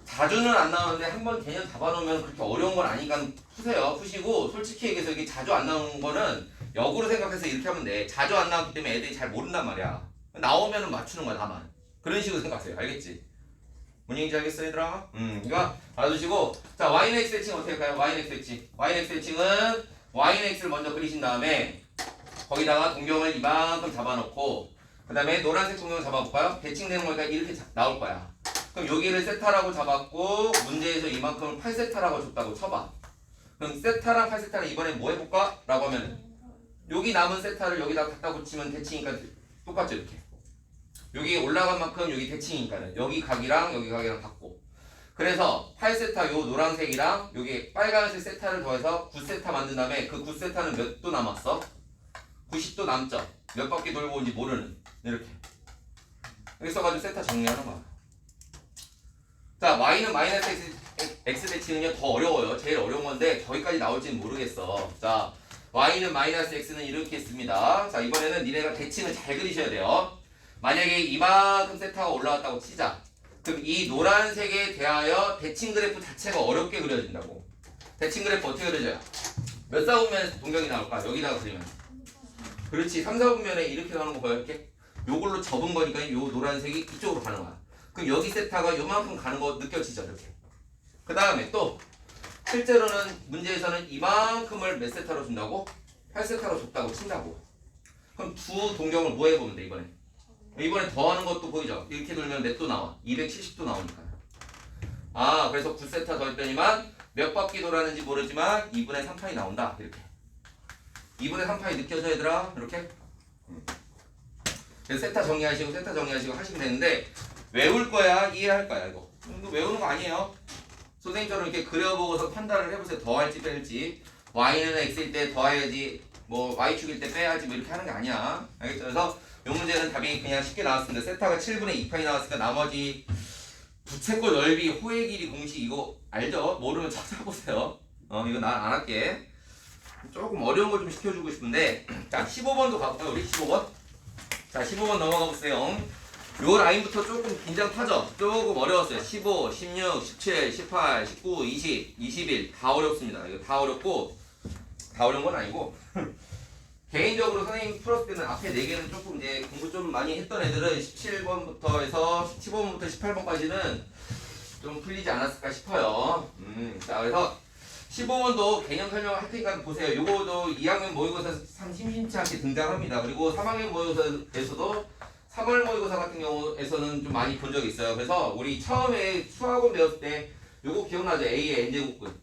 자주는 안 나오는데 한번 개념 잡아놓으면 그렇게 어려운 건 아니니까 푸세요. 푸시고 솔직히 얘기해서 이게 자주 안 나오는 거는 역으로 생각해서 이렇게 하면 돼. 자주 안 나왔기 때문에 애들이 잘 모른단 말이야. 나오면은 맞추는 거야 나만. 그런 식으로 생각하세요. 알겠지? 뭔 얘기인지 알겠어 얘들아? 그러니까 알아두시고 자 y는 x 대칭 어떻게 할까요? y는 x 대칭. y는 x 대칭은 y는 x를 먼저 그리신 다음에 거기다가 동경을 이만큼 잡아놓고 그 다음에 노란색 동경을 잡아볼까요? 대칭되는 거니까 이렇게 나올 거야. 그럼 여기를 세타라고 잡았고 문제에서 이만큼을 8세타라고 줬다고 쳐봐. 그럼 세타랑 8세타는 이번에 뭐 해볼까? 라고 하면 여기 남은 세타를 여기다 갖다 붙이면 대칭이니까 똑같죠 이렇게. 여기 올라간 만큼 여기 대칭이니까는 여기 각이랑 같고 그래서 8세타 요 노란색이랑 여기 빨간색 세타를 더해서 9세타 만든 다음에 그 9세타는 몇 도 남았어? 90도 남죠? 몇 바퀴 돌고 온지 모르는 이렇게 여기 써가지고 세타 정리하는 거야. 자, y는 마이너스 x 대칭은요 더 어려워요. 제일 어려운 건데 저기까지 나올지는 모르겠어. 자, y는 마이너스 x는 이렇게 씁니다. 자, 이번에는 니네가 대칭을 잘 그리셔야 돼요. 만약에 이만큼 세타가 올라왔다고 치자. 그럼 이 노란색에 대하여 대칭 그래프 자체가 어렵게 그려진다고. 대칭 그래프 어떻게 그려져요? 몇 사분면 동경이 나올까? 여기다가 그리면. 그렇지. 3, 4분면에 이렇게 나오는 거 보여 이렇게? 요걸로 접은 거니까 요 노란색이 이쪽으로 가는 거야. 그럼 여기 세타가 요만큼 가는 거 느껴지죠 이렇게. 그 다음에 또 실제로는 문제에서는 이만큼을 몇 세타로 준다고? 8세타로 줬다고 친다고. 그럼 두 동경을 뭐 해보면 돼 이번에? 이번에 더하는 것도 보이죠? 이렇게 돌면 몇 도 나와? 270도 나오니까. 아 그래서 9세타 더했더니만 몇 바퀴 돌았는지 모르지만 2분의 3파이 나온다 이렇게. 2분의 3파이 느껴져 얘들아? 이렇게? 그래서 세타 정리하시고 하시면 되는데 외울 거야? 이해할 거야 이거? 이거 외우는 거 아니에요. 선생님처럼 이렇게 그려보고서 판단을 해보세요. 더할지 뺄지. y는 x일 때 더해야지 뭐 y축일 때 빼야지 뭐 이렇게 하는 게 아니야. 알겠죠? 그래서 이 문제는 답이 그냥 쉽게 나왔습니다. 세타가 7분의 2파이 나왔으니까 나머지 부채꼴 넓이 호의 길이 공식 이거 알죠? 모르면 찾아보세요. 이거 나 안 할게. 조금 어려운 거 좀 시켜주고 싶은데 자 15번도 가볼까요? 우리 15번? 자 15번 넘어가 보세요. 요 라인부터 조금 긴장 타죠? 조금 어려웠어요. 15, 16, 17, 18, 19, 20, 21 다 어렵습니다. 이거 다 어렵고 다 어려운 건 아니고 개인적으로 선생님 풀었을 때는 앞에 4개는 조금 이제 공부 좀 많이 했던 애들은 17번부터 해서 15번부터 18번까지는 좀 풀리지 않았을까 싶어요. 자 그래서 15번도 개념 설명을 할 테니까 보세요. 요거도 2학년 모의고사 참 심심치 않게 등장합니다. 그리고 3학년 모의고사에서도 3월 모의고사 같은 경우에서는 좀 많이 본 적이 있어요. 그래서 우리 처음에 수학원 배웠을 때 요거 기억나죠? A의 n제곱근.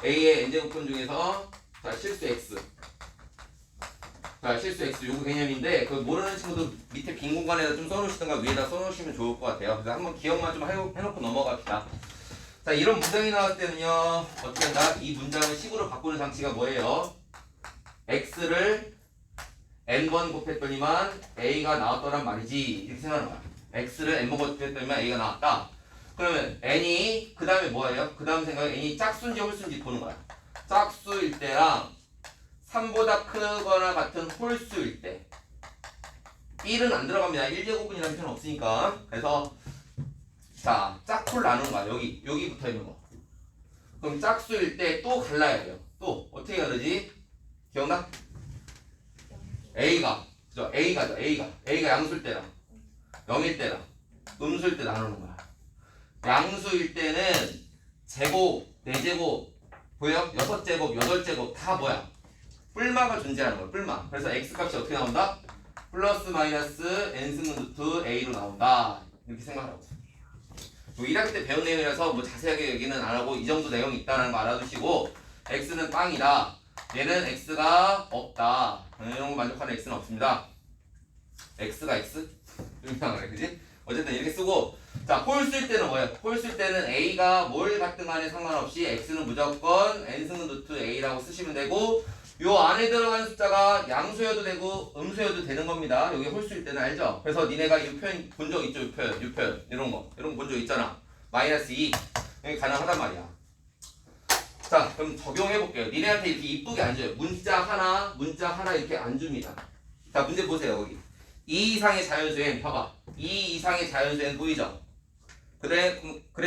A의 n제곱근 중에서 자 실수 x. 자 실수 x 요거 개념인데 그 모르는 친구도 밑에 빈 공간에다 좀 써놓으시던가 위에다 써놓으시면 좋을 것 같아요. 그래서 한번 기억만 좀 해놓고 넘어갑시다. 자, 이런 문장이 나왔을 때는요, 어떻게 한다? 이 문장을 식으로 바꾸는 장치가 뭐예요? x를 n번 곱했더니만 a가 나왔더란 말이지. 이렇게 생각하는 거야. x를 n번 곱했더니만 a가 나왔다. 그러면 n이 그 다음에 뭐예요? 그 다음 생각에 n이 짝수인지 홀수인지 보는 거야. 짝수일 때랑 3보다 크거나 같은 홀수일 때 1은 안 들어갑니다. 1제곱분이라는 표현 없으니까. 그래서 자, 짝풀 나누는 거야. 여기 붙어 있는 거. 그럼 짝수일 때 또 갈라야 돼요. 또 어떻게 가르지? 기억나? A가 A가 양수일 때랑 0일 때랑 음수일 때 나누는 거야. 양수일 때는 제곱, 4제곱, 보여? 6제곱, 8제곱 다 뭐야? 뿔마가 존재하는 거야. 뿔마. 그래서 x값이 어떻게 나온다? 플러스 마이너스 n승분 루트 a로 나온다. 이렇게 생각하라고. 1학기 때 배운 내용이라서 뭐 자세하게 얘기는 안 하고 이 정도 내용이 있다는 거 알아두시고 x는 빵이다. 얘는 x가 없다. 이런 거 만족하는 x는 없습니다. x가 x? 좀 이상하네, 그지? 어쨌든 이렇게 쓰고 자, 홀수일 때는 뭐예요? 홀수일 때는 a가 뭘 같든 간에 상관없이 x는 무조건 n승분 루트 a라고 쓰시면 되고 요 안에 들어간 숫자가 양수여도 되고 음수여도 되는 겁니다. 여기 홀수일 때는 알죠? 그래서 니네가 이 표현 본 적 있죠? 이 표현 이런 거 본 적 있잖아. 마이너스 2 여기 가능하단 말이야. 자, 그럼 적용해 볼게요. 니네한테 이렇게 이쁘게 안 줘요. 문자 하나 이렇게 안 줍니다. 자, 문제 보세요. 거기 2 이상의 자연수엔 봐봐. 2 이상의 자연수엔 보이죠? 그래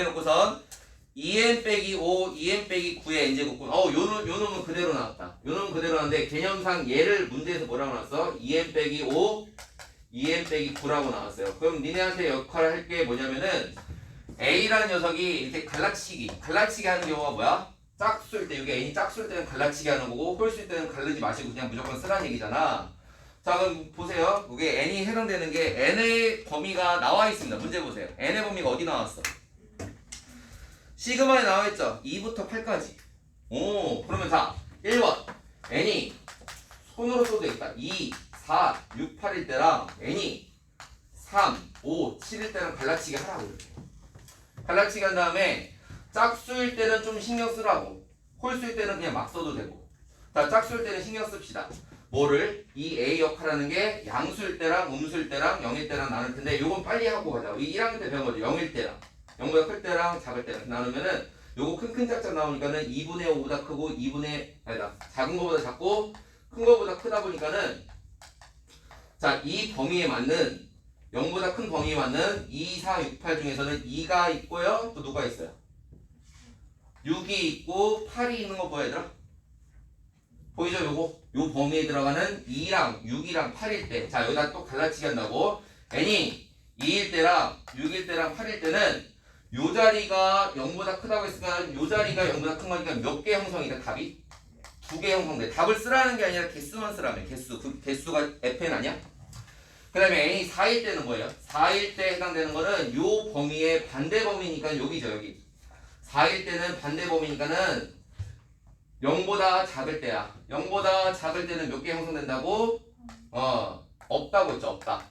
놓고선 2n 빼기 5, 2n 빼기 9의 n제곱분. 요 놈은 그대로 나왔다. 요 놈은 그대로 나왔는데 개념상 얘를 문제에서 뭐라고 나왔어? 2n 빼기 5, 2n 빼기 9라고 나왔어요. 그럼 니네한테 역할을 할 게 뭐냐면은 a라는 녀석이 이렇게 갈라치기 하는 경우가 뭐야? 짝수일 때, 여기 n이 짝수일 때는 갈라치기 하는 거고 홀수일 때는 갈르지 마시고 그냥 무조건 쓰라는 얘기잖아. 자, 그럼 보세요. 이게 n이 해당되는 게 n의 범위가 나와 있습니다. 문제 보세요. n의 범위가 어디 나왔어? 시그마에 나와있죠? 2부터 8까지. 오, 그러면 자, 1번 n이 손으로 써도 되겠다. 2, 4, 6, 8일 때랑 n이 3, 5, 7일 때랑 갈라치기 하라고 이렇게. 갈라치기 한 다음에 짝수일 때는 좀 신경 쓰라고. 홀수일 때는 그냥 막 써도 되고. 자, 짝수일 때는 신경 씁시다. 뭐를? 이 A 역할하는 게 양수일 때랑 음수일 때랑 0일 때랑 나눌 텐데 요건 빨리 하고 가자고. 이 1학년 때 배운 거죠. 0일 때랑 0보다 클 때랑 작을 때랑 나누면은 요거 큰 짝짝 나오니까는 2분의 5보다 크고 작은 거보다 작고 큰 거보다 크다 보니까는 자, 이 범위에 맞는 0보다 큰 범위에 맞는 2, 4, 6, 8 중에서는 2가 있고요. 또 누가 있어요? 6이 있고 8이 있는 거 보여 얘들아? 보이죠? 요 범위에 들어가는 2랑 6이랑 8일 때 자, 여기다 또 갈라치기 한다고. n이 2일 때랑 6일 때랑 8일 때는 요 자리가 0보다 크다고 했으면 요 자리가 0보다 큰 거니까 몇 개 형성이다? 답이? 2개 형성돼. 답을 쓰라는 게 아니라 개수만 쓰라며. 그 개수가 fn 아니야? 그 다음에 n이 4일 때는 뭐예요? 4일 때 해당되는 거는 요 범위의 반대 범위니까 여기죠. 여기 4일 때는 반대 범위니까는 0보다 작을 때야. 0보다 작을 때는 몇 개 형성된다고? 없다고 했죠. 없다.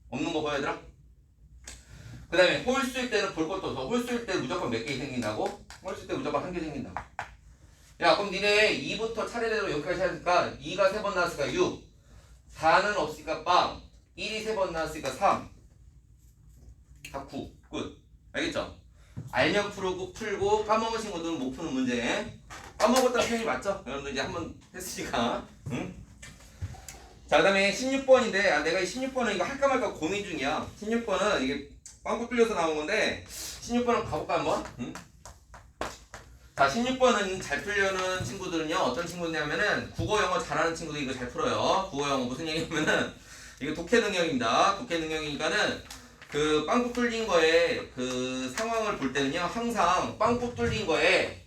없는 거 보여 얘들아? 그 다음에 홀수일 때는 볼 것도 없어. 홀수일 때 무조건 몇 개 생긴다고? 홀수일 때 무조건 한 개 생긴다고. 야, 그럼 니네 2부터 차례대로 여기까지 하니까 2가 3번 나왔으니까 6, 4는 없으니까 빵, 1이 3번 나왔으니까 3, 다 9, 끝. 알겠죠? 알면 풀고 까먹으신 것들은 못 푸는 문제. 까먹었다는 표현이 맞죠? 여러분들 이제 한번 했으니까. 응? 자, 그 다음에 16번인데 내가 이 16번은 이거 할까 말까 고민 중이야. 16번은 이게 빵꾸 뚫려서 나온 건데 16번은 가볼까 한번? 응? 자, 16번은 잘 풀려는 친구들은요 어떤 친구냐면은 국어 영어 잘하는 친구들이 이거 잘 풀어요. 국어 영어 무슨 얘기냐면은 이거 독해 능력입니다. 독해 능력이니까는 그 빵꾸 뚫린 거에 그 상황을 볼 때는요 항상 빵꾸 뚫린 거에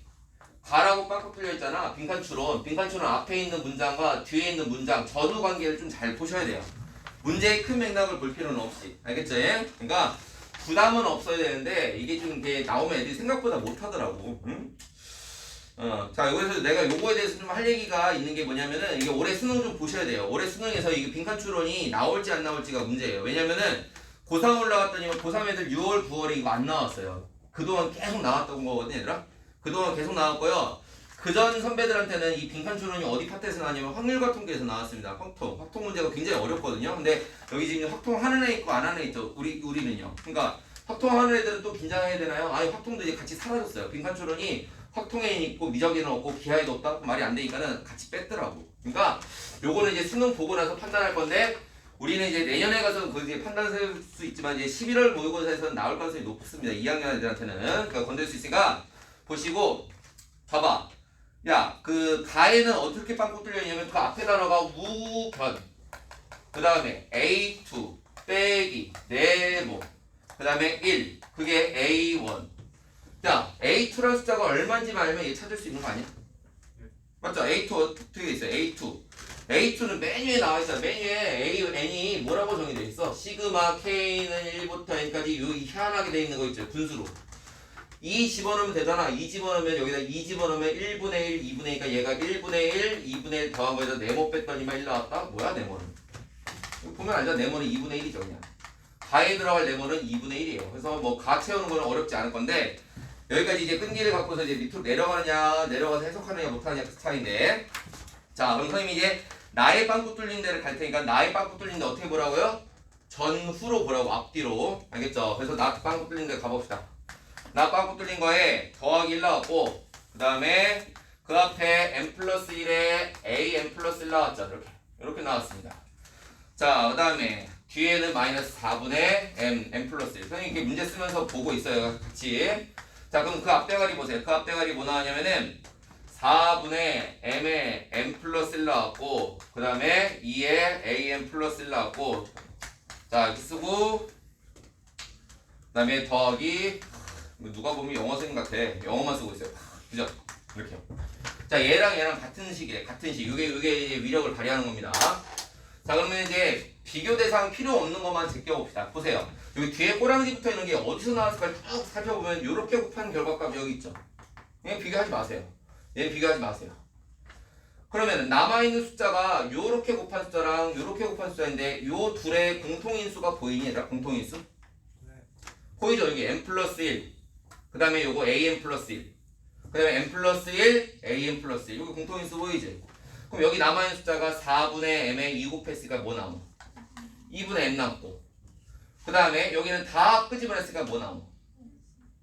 가라고 빵꾸 뚫려 있잖아. 빈칸추론 앞에 있는 문장과 뒤에 있는 문장 저도 관계를 좀 잘 보셔야 돼요. 문제의 큰 맥락을 볼 필요는 없이. 알겠죠? 그러니까 부담은 없어야 되는데 이게 좀 이렇게 나오면 애들이 생각보다 못하더라고. 응? 자, 여기서 내가 요거에 대해서 좀 할 얘기가 있는 게 뭐냐면은 이게 올해 수능 좀 보셔야 돼요. 올해 수능에서 이게 빈칸 추론이 나올지 안 나올지가 문제예요. 왜냐면은 고3 올라갔더니 고3 애들 6월, 9월에 이거 안 나왔어요. 그동안 계속 나왔던 거거든요, 얘들아. 그동안 계속 나왔고요. 그전 선배들한테는 이 빈칸 추론이 어디 파트에서 나왔냐면 확률과 통계에서 나왔습니다. 확통 문제가 굉장히 어렵거든요. 근데 여기 지금 확통하는 애 있고 안 하는 애 있죠. 우리는요. 그러니까 확통하는 애들은 또 긴장해야 되나요? 아니 확통도 이제 같이 사라졌어요. 빈칸 추론이 확통에는 있고 미적에는 없고 기하에도 없다? 말이 안 되니까는 같이 뺐더라고. 그러니까 요거는 이제 수능 보고 나서 판단할 건데 우리는 이제 내년에 가서 그 이제 판단 세울 수 있지만 이제 11월 모의고사에서는 나올 가능성이 높습니다. 2학년 애들한테는. 그러니까 건들 수 있으니까 보시고 봐봐. 야, 그 가에는 어떻게 빵꾸 뚫려있냐면 그 앞에 단어가 우변, 그 다음에 A2 빼기 네모, 그 다음에 1 그게 A1. 자, A2라는 숫자가 얼마인지 알면 얘 찾을 수 있는 거 아니야? 맞죠? A2 어떻게 돼 있어요? A2. A2는 메뉴에 나와 있어요. 메뉴에 A, N이 뭐라고 정의되어 있어? 시그마 K는 1부터 N까지 요 희한하게 돼 있는 거 있죠? 분수로. 2 집어넣으면 되잖아. 2 집어넣으면 여기다 2 집어넣으면 1분의 1, 2분의 2가 얘가 1분의 1, 2분의 1 더한 거에서 네모 뺐더니만 1 나왔다? 뭐야 네모는? 이거 보면 알잖아. 네모는 2분의 1이죠 그냥. 가에 들어갈 네모는 2분의 1이에요. 그래서 뭐 가 채우는 거는 어렵지 않을 건데 여기까지 이제 끈기를 갖고서 이제 밑으로 내려가느냐 내려가서 해석하느냐 못하느냐 그 스타일인데 자 그럼 선생님이 이제 나의 빵꾸 뚫린 데를 갈 테니까 나의 빵꾸 뚫린 데 어떻게 보라고요? 전후로 보라고 앞뒤로 알겠죠? 그래서 나 빵꾸 뚫린 데 가봅시다. 나 빵꾸 뚫린 거에 더하기 1 나왔고 그 다음에 그 앞에 m 플러스 1에 a m 플러스 1 나왔죠. 이렇게 나왔습니다. 자 그 다음에 뒤에는 마이너스 4분의 m 플러스 1. 선생님 이렇게 문제 쓰면서 보고 있어요 같이. 자 그럼 그 앞대가리 보세요. 그 앞대가리 뭐 나왔냐면은 4분의 m에 m 플러스 1 나왔고 그 다음에 2에 am 플러스 1 나왔고 자 이렇게 쓰고 그 다음에 더하기 누가 보면 영어 선생님 같아. 영어만 쓰고 있어요. 그죠? 이렇게요. 자 얘랑 같은 식이래. 같은 식. 이게 이제 위력을 발휘하는 겁니다. 자 그러면 이제 비교 대상 필요 없는 것만 제껴봅시다. 보세요. 여기 뒤에 꼬랑지 붙어 있는 게 어디서 나왔을까 쭉 살펴보면 이렇게 곱한 결과값이 여기 있죠. 얘 비교하지 마세요. 얘 비교하지 마세요. 그러면 남아있는 숫자가 요렇게 곱한 숫자랑 요렇게 곱한 숫자인데 요 둘의 공통인수가 보이니 얘들아? 공통인수? 네. 보이죠? 여기 m 플러스 1 그 다음에 요거 am 플러스 1 그 다음에 m 플러스 1 am 플러스 1 여기 공통인수 보이지? 그럼 여기 남아있는 숫자가 4분의 m에 2 곱했으니까 뭐 나옴? 2분의 m 남고 그 다음에 여기는 다 끄집어냈으니까 뭐 나옴?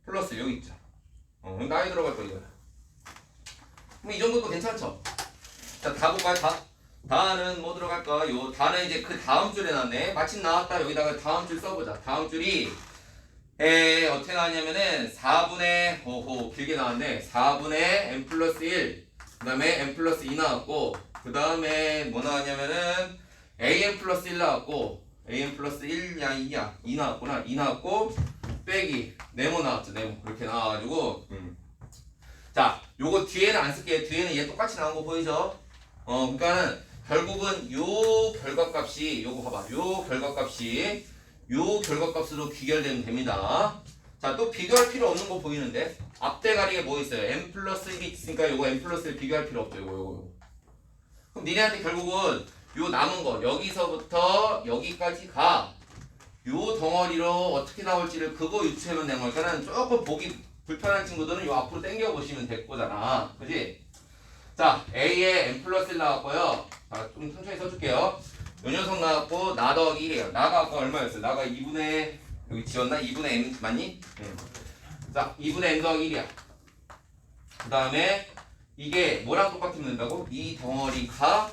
플러스 여기 있죠. 여기 나이 들어갈 거 이거야. 그럼 이 정도도 괜찮죠? 자, 다 볼까요? 다는 뭐 들어갈까? 요 다는 이제 그 다음 줄에 나왔네. 마침 나왔다. 여기다가 다음 줄 써보자. 다음 줄이 어떻게 나왔냐면은 4분의 길게 나왔네. 4분의 m 플러스 1 그 다음에 m 플러스 2 나왔고 그 다음에 뭐 나왔냐면은 am 플러스 1 나왔고 am 플러스 1냐 2냐 2 나왔구나. 2 나왔고 빼기 네모 나왔죠. 네모 이렇게 나와가지고 자 요거 뒤에는 안 쓸게요. 뒤에는 얘 똑같이 나온 거 보이죠? 그러니까는 결국은 요 결과값이 요거 봐봐. 요 결과값으로 귀결되면 됩니다. 자, 또 비교할 필요 없는 거 보이는데 앞대가리에 뭐 있어요? m 플러스 1이 있으니까 요거 m 플러스 1 비교할 필요 없죠. 요거. 그럼 니네한테 결국은 요 남은 거 여기서부터 여기까지가 요 덩어리로 어떻게 나올지를 그거 유추해면 되는 거니까는 조금 보기 불편한 친구들은 요 앞으로 당겨 보시면 될 거잖아. 그지? 자, A에 M 플러스 1 나왔고요. 자, 좀 천천히 써줄게요. 요 녀석 나왔고, 나 더하기 1이에요. 나가 아까 얼마였어요? 나가 2분의, 여기 지웠나? 2분의 M 맞니? 자, 2분의 M 더하기 1이야. 그 다음에, 이게 뭐랑 똑같으면 된다고? 이 덩어리가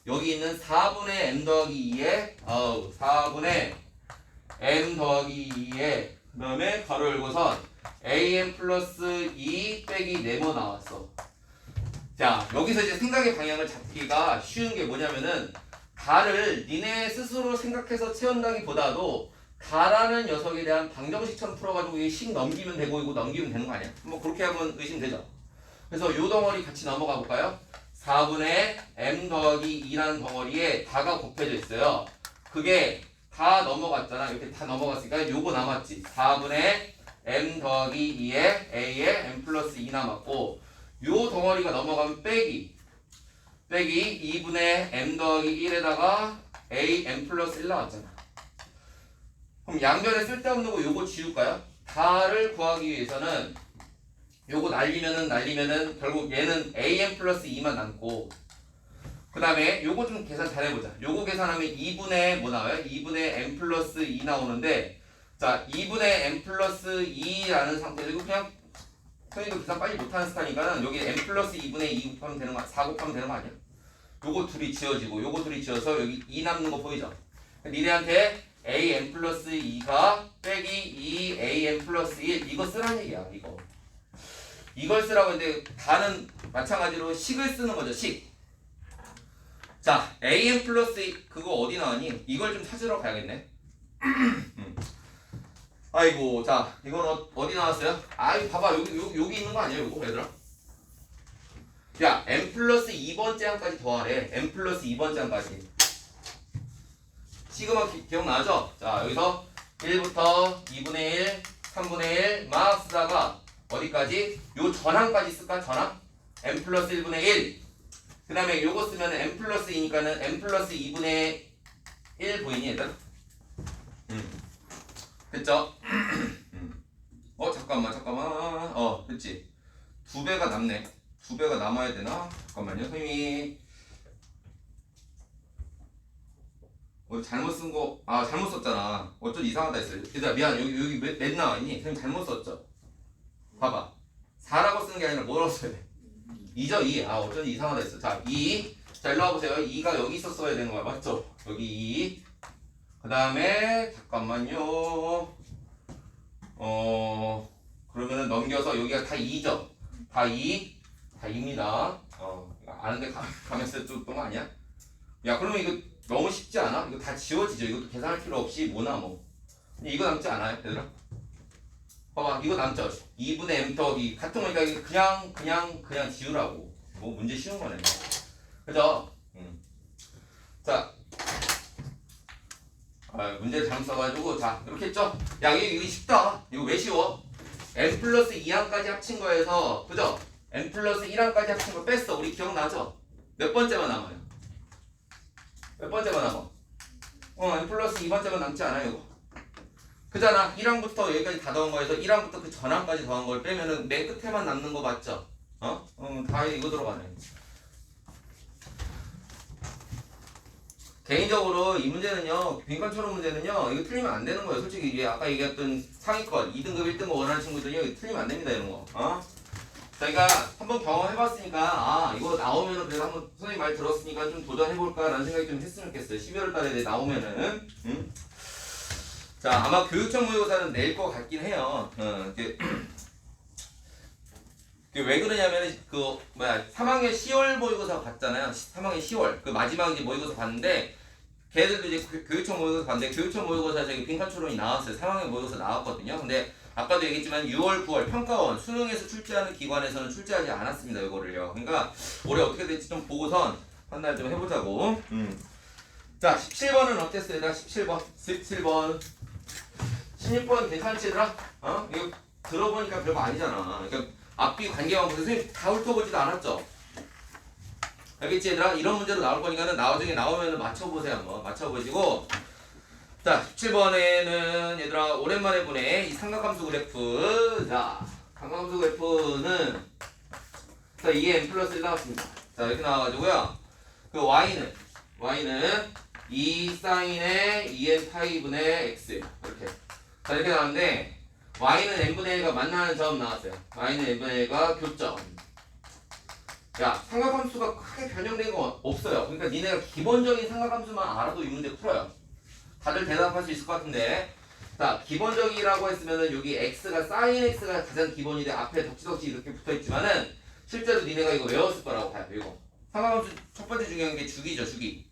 여기 있는 4분의 M 더하기 2에, 4분의 M 더하기 2에, 그 다음에 가로 열고선 AM 플러스 2 빼기 네모 나왔어. 자, 여기서 이제 생각의 방향을 잡기가 쉬운 게 뭐냐면은 가를 니네 스스로 생각해서 채운다기보다도 가라는 녀석에 대한 방정식처럼 풀어가지고 이 식 넘기면 되고 이거 넘기면 되는 거 아니야? 뭐 그렇게 하면 의심되죠. 그래서 요 덩어리 같이 넘어가 볼까요? 4분의 m 더하기 2라는 덩어리에 다가 곱해져 있어요. 그게 다 넘어갔잖아. 이렇게 다 넘어갔으니까 요거 남았지. 4분의 m 더하기 2에 a에 m 플러스 2 남았고 요 덩어리가 넘어가면 빼기 2분의 m 더하기 1에다가 a m 플러스 1 나왔잖아. 그럼 양변에 쓸데없는 거 요거 지울까요? 4를 구하기 위해서는 요거 날리면은 결국 얘는 an 플러스 2만 남고 그 다음에 요거 좀 계산 잘 해보자. 요거 계산하면 2분의 뭐 나와요? 2분의 n 플러스 2 나오는데 자 2분의 n 플러스 2라는 상태에서 이거 그냥 선생님도 계산 빨리 못하는 스타니까는 여기 n 플러스 2분의 2 곱하면 되는 거 4 곱하면 되는 거 아니야? 요거 둘이 지워지고 요거 둘이 지워서 여기 2 남는 거 보이죠? 니네한테 an 플러스 2가 빼기 2an 플러스 1 이거 쓰란 얘기야. 이걸 쓰라고 했는데 다는 마찬가지로 식을 쓰는 거죠. 식. 자 an 플러스 2 그거 어디 나왔니? 이걸 좀 찾으러 가야겠네. 아이고 자 이건 어디 나왔어요? 아이 봐봐 여기 있는 거 아니야 이거 얘들아? 야 n 플러스 2번째 항까지 더하래. n 플러스 2번째 항까지 시그마 기억나죠? 자 여기서 1부터 2분의 1 3분의 1 막 쓰다가 어디까지? 요 전항까지 쓸까? 전항? n 플러스 1분의 1 그 다음에 요거 쓰면 n 플러스 2니까는 n 플러스 2분의 1 보이니 얘들? 됐죠? 잠깐만 됐지? 2배가 남네. 2배가 남아야 되나? 잠깐만요 선생님이 잘못 쓴 거 잘못 썼잖아. 어쩐지 이상하다 했어요. 얘들아 미안 여기 몇 나와있니? 선생님 잘못 썼죠? 봐봐 4라고 쓰는 게 아니라 뭐라고 써야 돼? 2죠 2. 어쩐지 이상하다 했어. 자 2. 자 일로 와보세요. 2가 여기 있었어야 되는 거야 맞죠? 여기 2. 그 다음에 잠깐만요. 그러면은 넘겨서 여기가 다 2죠? 다 2. 다 2입니다. 아는데 가면 쓰던 거 아니야? 야 그러면 이거 너무 쉽지 않아? 이거 다 지워지죠? 이것도 계산할 필요 없이 뭐나 뭐. 이거 남지 않아요 얘들아? 봐봐 이거 남죠? 2분의 m 더하기 같은 거니까 이거 그냥 지우라고. 뭐 문제 쉬운 거네. 그죠? 자 문제를 잘못 써가지고 자 이렇게 했죠? 야 이거 쉽다. 이거 왜 쉬워? n 플러스 2항까지 합친 거에서 그죠? n 플러스 1항까지 합친 거 뺐어. 우리 기억나죠? 몇 번째만 남아요? 몇 번째만 남아? n 플러스 2번째만 남지 않아요 이거? 그잖아. 1항부터 여기까지 다 더한 거에서 1항부터 그 전항까지 더한 걸 빼면은 맨 끝에만 남는 거 맞죠? 다 이거 들어가네. 개인적으로 이 문제는요, 빈칸처럼 문제는요, 이거 틀리면 안 되는 거예요. 솔직히 이게 아까 얘기했던 상위권, 2등급, 1등급 원하는 친구들은요, 이거 틀리면 안 됩니다, 이런 거. 저희가 한번 경험해봤으니까, 이거 나오면은 그래도 한번 선생님 말 들었으니까 좀 도전해볼까라는 생각이 좀 했으면 좋겠어요. 12월 달에 나오면은. 자, 아마 교육청 모의고사는 낼 것 같긴 해요. 왜 그러냐면은 3학년 10월 모의고사 봤잖아요. 3학년 10월 그 마지막 이제 모의고사 봤는데 걔들도 이제 교육청 모의고사 봤는데 교육청 모의고사 저기 빈칸 초론이 나왔어요. 3학년 모의고사 나왔거든요. 근데 아까도 얘기했지만 6월, 9월 평가원 수능에서 출제하는 기관에서는 출제하지 않았습니다. 이거를요. 그러니까 올해 어떻게 될지 좀 보고선 판단 좀 해보자고. 자 17번은 어땠어요? 17번 16번 괜찮지 얘들아? 이거 들어보니까 별거 아니잖아. 그러니까 앞뒤 관계만 보세요. 선생님 다 훑어보지도 않았죠? 알겠지 얘들아? 이런 문제로 나올 거니까는 나중에 나오면 맞춰보세요. 한번 맞춰보시고 자 17번에는 얘들아 오랜만에 보네 이 삼각함수 그래프. 자 삼각함수 그래프는 자 2의 n 플러스 1 나왔습니다. 자 이렇게 나와가지고요 그 y는 2 사인의 2n 파이분의 x 이렇게 자 이렇게 나왔는데 y는 n분의 1과 만나는 점 나왔어요. y는 n분의 1과 교점. 야 삼각함수가 크게 변형된 거 없어요. 그러니까 니네가 기본적인 삼각함수만 알아도 이 문제 풀어요. 다들 대답할 수 있을 것 같은데 자 기본적이라고 했으면은 여기 x가 sin x가 가장 기본인데 앞에 덕지덕지 이렇게 붙어있지만은 실제로 니네가 이거 외웠을 거라고 봐요. 이거 삼각함수 첫 번째 중요한 게 주기죠. 주기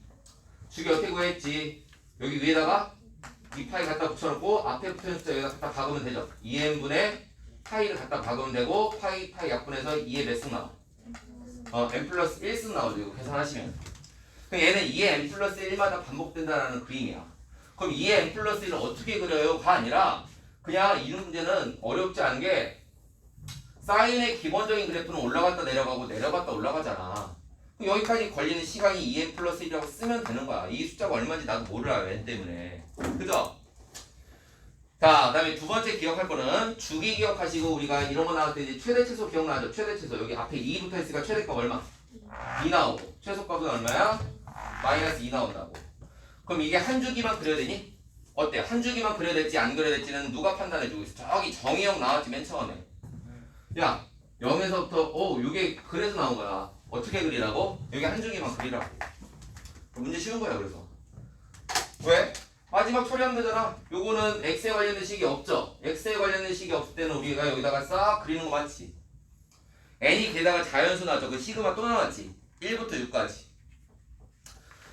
어떻게 구했지? 여기 위에다가 이 파이 갖다 붙여놓고 앞에 붙어있는 숫자 여기다 갖다 박으면 되죠. 2n분의 파이를 갖다 박으면 되고 파이 약분해서 2의 몇 승 나와? n 플러스 1승 나오죠. 이거 계산하시면. 그럼 얘는 2의 n 플러스 1마다 반복된다는 그림이야. 그럼 2의 n 플러스 1을 어떻게 그려요?가 아니라 그냥 이 문제는 어렵지 않은 게 사인의 기본적인 그래프는 올라갔다 내려가고 내려갔다 올라가잖아. 그럼 여기까지 걸리는 시간이 2n 플러스 1이라고 쓰면 되는 거야. 이 숫자가 얼마인지 나도 몰라요. n 때문에. 그죠? 자, 그다음에 두 번째 기억할 거는 주기 기억하시고 우리가 이런 거 나올 때 이제 최대 최소 기억나죠? 최대 최소 여기 앞에 2 붙어 있으니까 최대값 얼마? 2 나오고 최소값은 얼마야? 마이너스 2 나온다고. 그럼 이게 한 주기만 그려야 되니? 어때? 한 주기만 그려야 될지 안 그려야 될지는 누가 판단해주고 있어? 저기 정의형 나왔지 맨 처음에. 야 0에서부터 이게 그래서 나온 거야. 어떻게 그리라고? 여기 한 주기만 그리라고. 문제 쉬운 거야 그래서. 왜? 마지막 처리하면 되잖아. 요거는 x에 관련된 식이 없죠. x에 관련된 식이 없을 때는 우리가 여기다가 싹 그리는 거 맞지? n이 게다가 자연수 나죠. 그 시그마 또 나왔지. 1부터 6까지.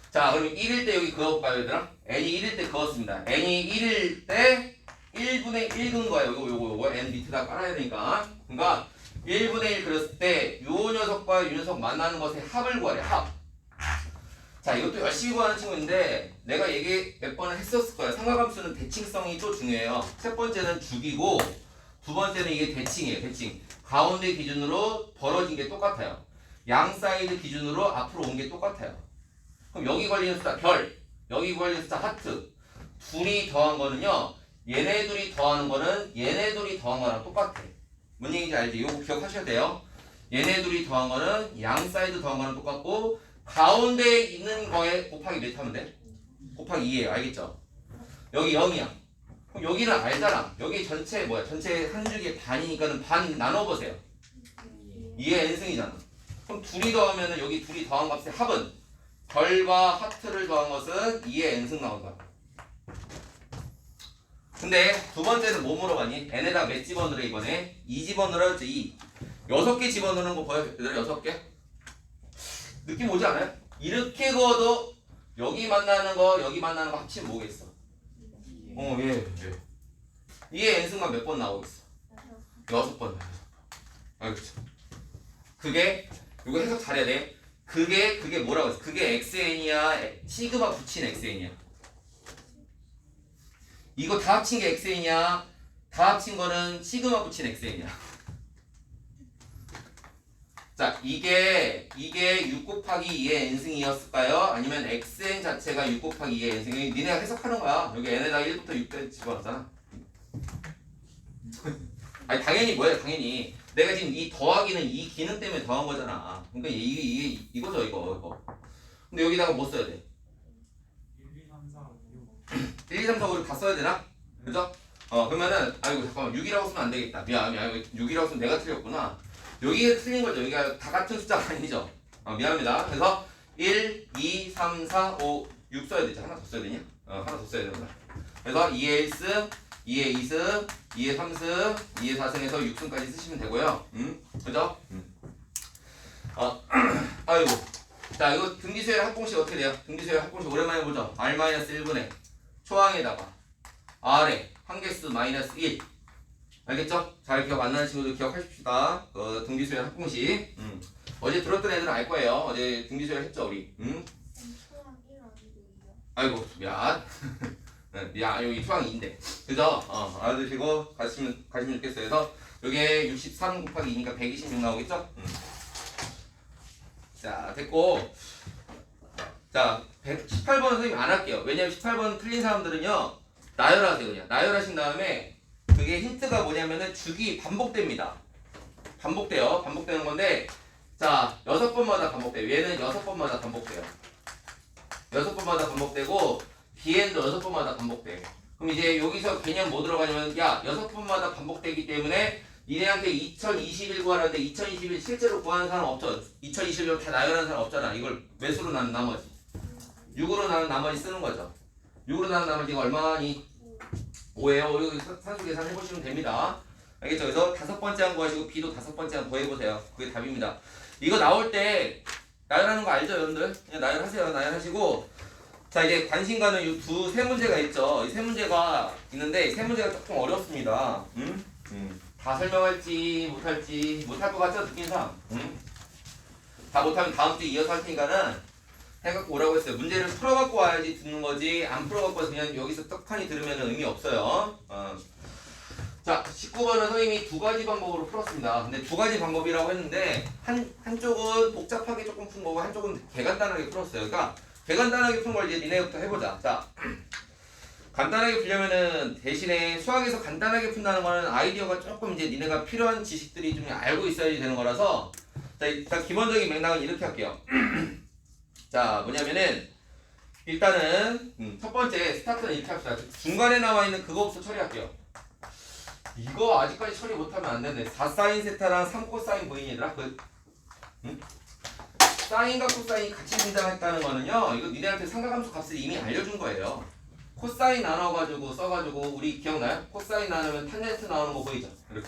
자, 그럼 1일 때 여기 그어볼까요, 얘들아? n이 1일 때 그었습니다. n이 1일 때 1분의 1 그은 거예요. 요거 n 밑에다 깔아야 되니까. 그러니까 1분의 1 그렸을 때 요 녀석과 요 녀석 만나는 것의 합을 구하래. 합. 자, 이것도 열심히 구하는 친구인데 내가 얘기 몇 번은 했었을 거야. 삼각함수는 대칭성이 또 중요해요. 첫 번째는 주기고 두 번째는 이게 대칭이에요. 대칭. 가운데 기준으로 벌어진 게 똑같아요. 양 사이드 기준으로 앞으로 온 게 똑같아요. 그럼 여기 걸리는 숫자 별, 여기 걸리는 숫자 하트. 둘이 더한 거는요. 얘네 둘이 더하는 거는 얘네 둘이 더한 거랑 똑같아. 뭔 얘기인지 알지? 이거 기억하셔야 돼요. 얘네 둘이 더한 거는 양 사이드 더한 거랑 똑같고 가운데 있는 거에 곱하기 몇 하면 돼? 곱하기 2예요. 알겠죠? 여기 0이야. 그럼 여기는 알잖아. 여기 전체 뭐야? 전체 한 줄기의 반이니까는 반 나눠보세요. 2의 n승이잖아. 그럼 둘이 더하면은 여기 둘이 더한 값의 합은 별과 하트를 더한 것은 2의 n승 나온다. 근데 두 번째는 뭐 물어봤니? n에다 몇 집어넣으래 이번에? 2 집어넣으라 했지. 2. 6개 집어넣는 거 보여? 얘들아 6개? 느낌 오지 않아요? 이렇게 그어도 여기 만나는 거 여기 만나는 거 합치면 뭐겠어? 예. 이게 n승만 몇 번 나오겠어? 6번. 알겠죠? 그게 이거 해석 잘해야 돼. 그게 뭐라고 했어? 그게 xn이야? 시그마 붙인 xn이야? 이거 다 합친 게 xn이야? 다 합친 거는 시그마 붙인 xn이야? 자, 이게 6 곱하기 2의 n승이었을까요? 아니면 xn 자체가 6 곱하기 2의 n승이 니네가 해석하는 거야. 여기 n에다가 1부터 6까지 집어넣잖아. 아니 당연히 뭐야? 당연히 내가 지금 이 더하기는 이 기능 때문에 더한 거잖아. 그러니까 이거죠 이거. 근데 여기다가 뭐 써야 돼? 1, 2, 3, 4, 5, 1, 2, 3, 4, 5를 다 써야 되나? 그죠? 그러면은 아이고 잠깐만 6이라고 쓰면 안 되겠다. 미안 6이라고 쓰면 내가 틀렸구나. 여기가 틀린 거죠. 여기가 다 같은 숫자가 아니죠. 미안합니다. 그래서 1, 2, 3, 4, 5, 6 써야 되지. 하나 더 써야 되냐? 하나 더 써야 된다. 그래서 2의 1승, 2의 2승, 2의 3승, 2의 4승에서 6승까지 쓰시면 되고요. 그죠? 아이고. 자, 이거 등기수열 합공식 어떻게 돼요? 등기수열 합공식 오랜만에 보죠. R-1분의 초항에다가 R에 한개수 마이너스 1. 알겠죠? 잘 기억 안 나는 친구들 기억하십시다. 등기수열 합공식. 어제 들었던 애들은 알 거예요. 어제 등기수열 했죠, 우리. 아이고, 미안. 미안, 여기 초항 2인데. 그죠? 알아두시고 가시면 좋겠어요. 그래서 여기에 63 곱하기 2니까 126 나오겠죠? 자, 됐고. 자, 18번은 선생님 안 할게요. 왜냐면 18번 틀린 사람들은요, 나열하세요, 그냥. 나열하신 다음에 그게 힌트가 뭐냐면은 주기 반복됩니다. 반복돼요. 반복되는 건데, 자, 6번마다 반복돼요. 얘는 6번마다 반복돼요. 6번마다 반복되고, 뒤에도 6번마다 반복돼요. 그럼 이제 여기서 개념 뭐 들어가냐면, 야, 6번마다 반복되기 때문에 니네한테 2021 구하라는데 2021 실제로 구하는 사람 없죠? 2021로 다 나열하는 사람 없잖아. 이걸 몇으로 나눈 나머지? 6으로 나눈 나머지 쓰는 거죠. 6으로 나눈 나머지가 얼마니? 5예요. 이거 산수 계산 해보시면 됩니다. 알겠죠? 그래서 5번째 한 구하시고 B도 5번째 한 구해보세요. 그게 답입니다. 이거 나올 때 나열하는 거 알죠, 여러분들? 그냥 나열하세요. 나열하시고 자, 이제 관심 가는 이 세 문제가 있죠. 이 세 문제가 있는데 이 세 문제가 조금 어렵습니다. 다 설명할지 못할지 못할 것 같죠? 느낌상. 다 못하면 다음 주에 이어서 할 테니까는 해갖고 오라고 했어요. 문제를 풀어갖고 와야지 듣는 거지 안 풀어갖고 와서 그냥 여기서 떡하니 들으면 의미 없어요. 자, 19번은 선생님이 두 가지 방법으로 풀었습니다. 근데 두 가지 방법이라고 했는데 한쪽은 복잡하게 조금 푼 거고 한쪽은 개간단하게 풀었어요. 그러니까 개간단하게 푼 걸 이제 니네부터 해보자. 자, 간단하게 풀려면은 대신에 수학에서 간단하게 푼다는 거는 아이디어가 조금 이제 니네가 필요한 지식들이 좀 알고 있어야지 되는 거라서 자 일단 기본적인 맥락은 이렇게 할게요. 자 뭐냐면은 일단은 첫 번째 스타트는 이렇게 합시다. 중간에 나와 있는 그거부터 처리할게요. 이거 아직까지 처리 못하면 안 되네. 4사인 세타랑 3코사인 보이니 얘들아? 사인과 코사인이 같이 등장했다는 거는요, 이거 니네한테 삼각함수 값을 이미 알려준 거예요. 코사인 나눠가지고 써가지고 우리 기억나요? 코사인 나누면 탄젠트 나오는 거 보이죠? 이렇게.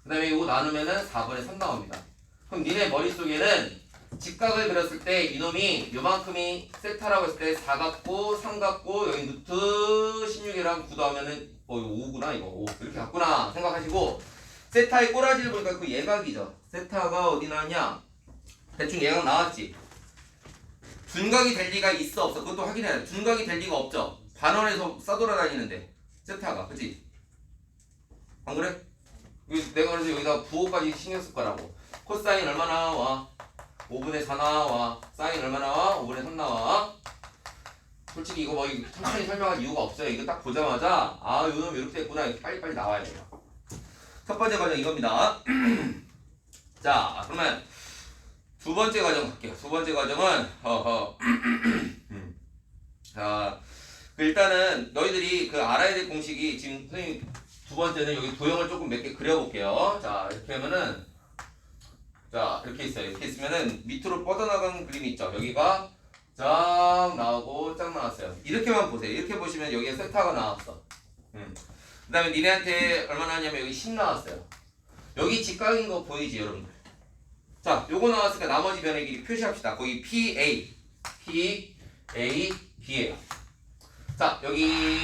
그 다음에 이거 나누면은 4번에 3 나옵니다. 그럼 니네 머릿속에는 직각을 그렸을 때 이놈이 요만큼이 세타라고 했을 때 4 같고 3 같고 여기 루트 16이랑 9 나오면은 이거 5구나 이거 5 이렇게 같구나 생각하시고 세타의 꼬라지를 보니까 그 예각이죠. 세타가 어디 나왔냐? 대충 예각 나왔지. 둔각이 될 리가 있어 없어? 그것도 확인해야 돼. 둔각이 될 리가 없죠. 반원에서 싸돌아다니는데 세타가 그치? 안 그래? 내가 그래서 여기다 부호까지 신경 쓸 거라고. 코사인 얼마 나와? 5분의 4 나와. 사인 얼마 나와? 5분의 3 나와. 솔직히 이거 뭐 천천히 설명할 이유가 없어요. 이거 딱 보자마자 아 요놈 이렇게 됐구나 이렇게 빨리빨리 나와야 돼요. 첫 번째 과정 이겁니다. 자 그러면 두 번째 과정 갈게요. 두 번째 과정은 자 일단은 너희들이 그 알아야 될 공식이 지금 선생님 두 번째는 여기 도형을 조금 몇 개 그려볼게요. 자 이렇게 하면은 자 이렇게 있어요. 이렇게 있으면은 밑으로 뻗어나가는 그림이 있죠. 여기가 쫙 나오고 쫙 나왔어요. 이렇게만 보세요. 이렇게 보시면 여기에 세타가 나왔어. 그 다음에 니네한테 얼마 나왔냐면 여기 10 나왔어요. 여기 직각인 거 보이지 여러분들? 자 요거 나왔으니까 나머지 변의 길이 표시합시다. 거기 PA B예요. 자 여기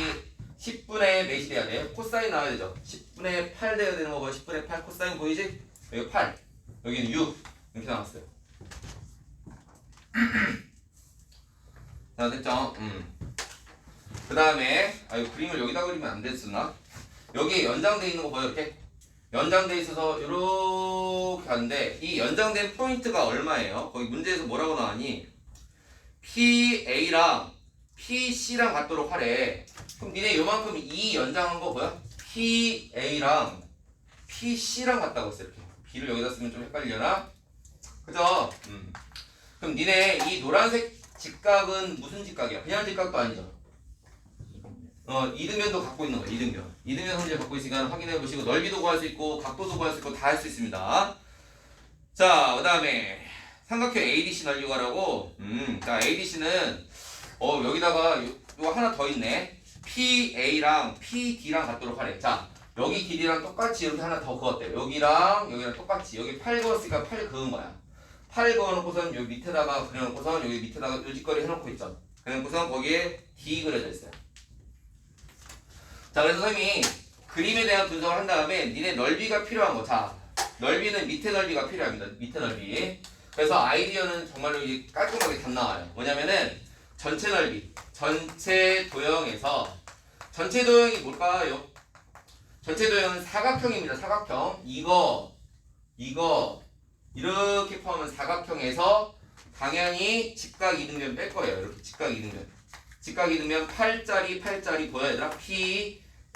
10분의 몇이 돼야 돼? 코사인 나와야 되죠. 10분의 8 돼야 되는 거고 10분의 8 코사인 보이지? 여기 8 여기는 6 이렇게 나왔어요. 자 됐죠? 그 다음에 아유 그림을 여기다 그리면 안 됐었나? 여기에 연장돼 있는 거 보여 이렇게? 연장돼 있어서 이렇게 하는데 이 연장된 포인트가 얼마예요? 거기 문제에서 뭐라고 나왔니? PA랑 PC랑 같도록 하래. 그럼 니네 요만큼 이 연장한 거 뭐야? PA랑 PC랑 같다고 했어 이렇게. B를 여기다 쓰면 좀 헷갈리려나? 그죠? 그럼 니네 이 노란색 직각은 무슨 직각이야? 그냥 직각도 아니죠. 이등변도 갖고 있는 거야. 이등변 성질 갖고 있으니까 확인해 보시고 넓이도 구할 수 있고 각도도 구할 수 있고 다 할 수 있습니다. 자, 그다음에 삼각형 ADC 넓이 구하라고. 자, ADC는 여기다가 요 하나 더 있네. PA랑 PD랑 같도록 하래. 자, 여기 길이랑 똑같이 이렇게 하나 더 그었대요. 여기랑 똑같이. 여기 8 그었으니까 8 그은 거야. 8 그어놓고선 여기 밑에다가 그려놓고선 여기 밑에다가 요직거리 해놓고 있죠. 그래놓고선 거기에 D 그려져 있어요. 자 그래서 선생님이 그림에 대한 분석을 한 다음에 니네 넓이가 필요한 거. 자 넓이는 밑에 넓이가 필요합니다. 밑에 넓이. 그래서 아이디어는 정말로 이제 깔끔하게 다 나와요. 뭐냐면은 전체 넓이, 전체 도형에서 전체 도형이 뭘까요? 전체 도형은 사각형입니다. 사각형. 이거 이렇게 포함한 사각형에서 당연히 직각 이등변 뺄 거예요. 이렇게 직각 이등변 8짜리 보여 얘들아?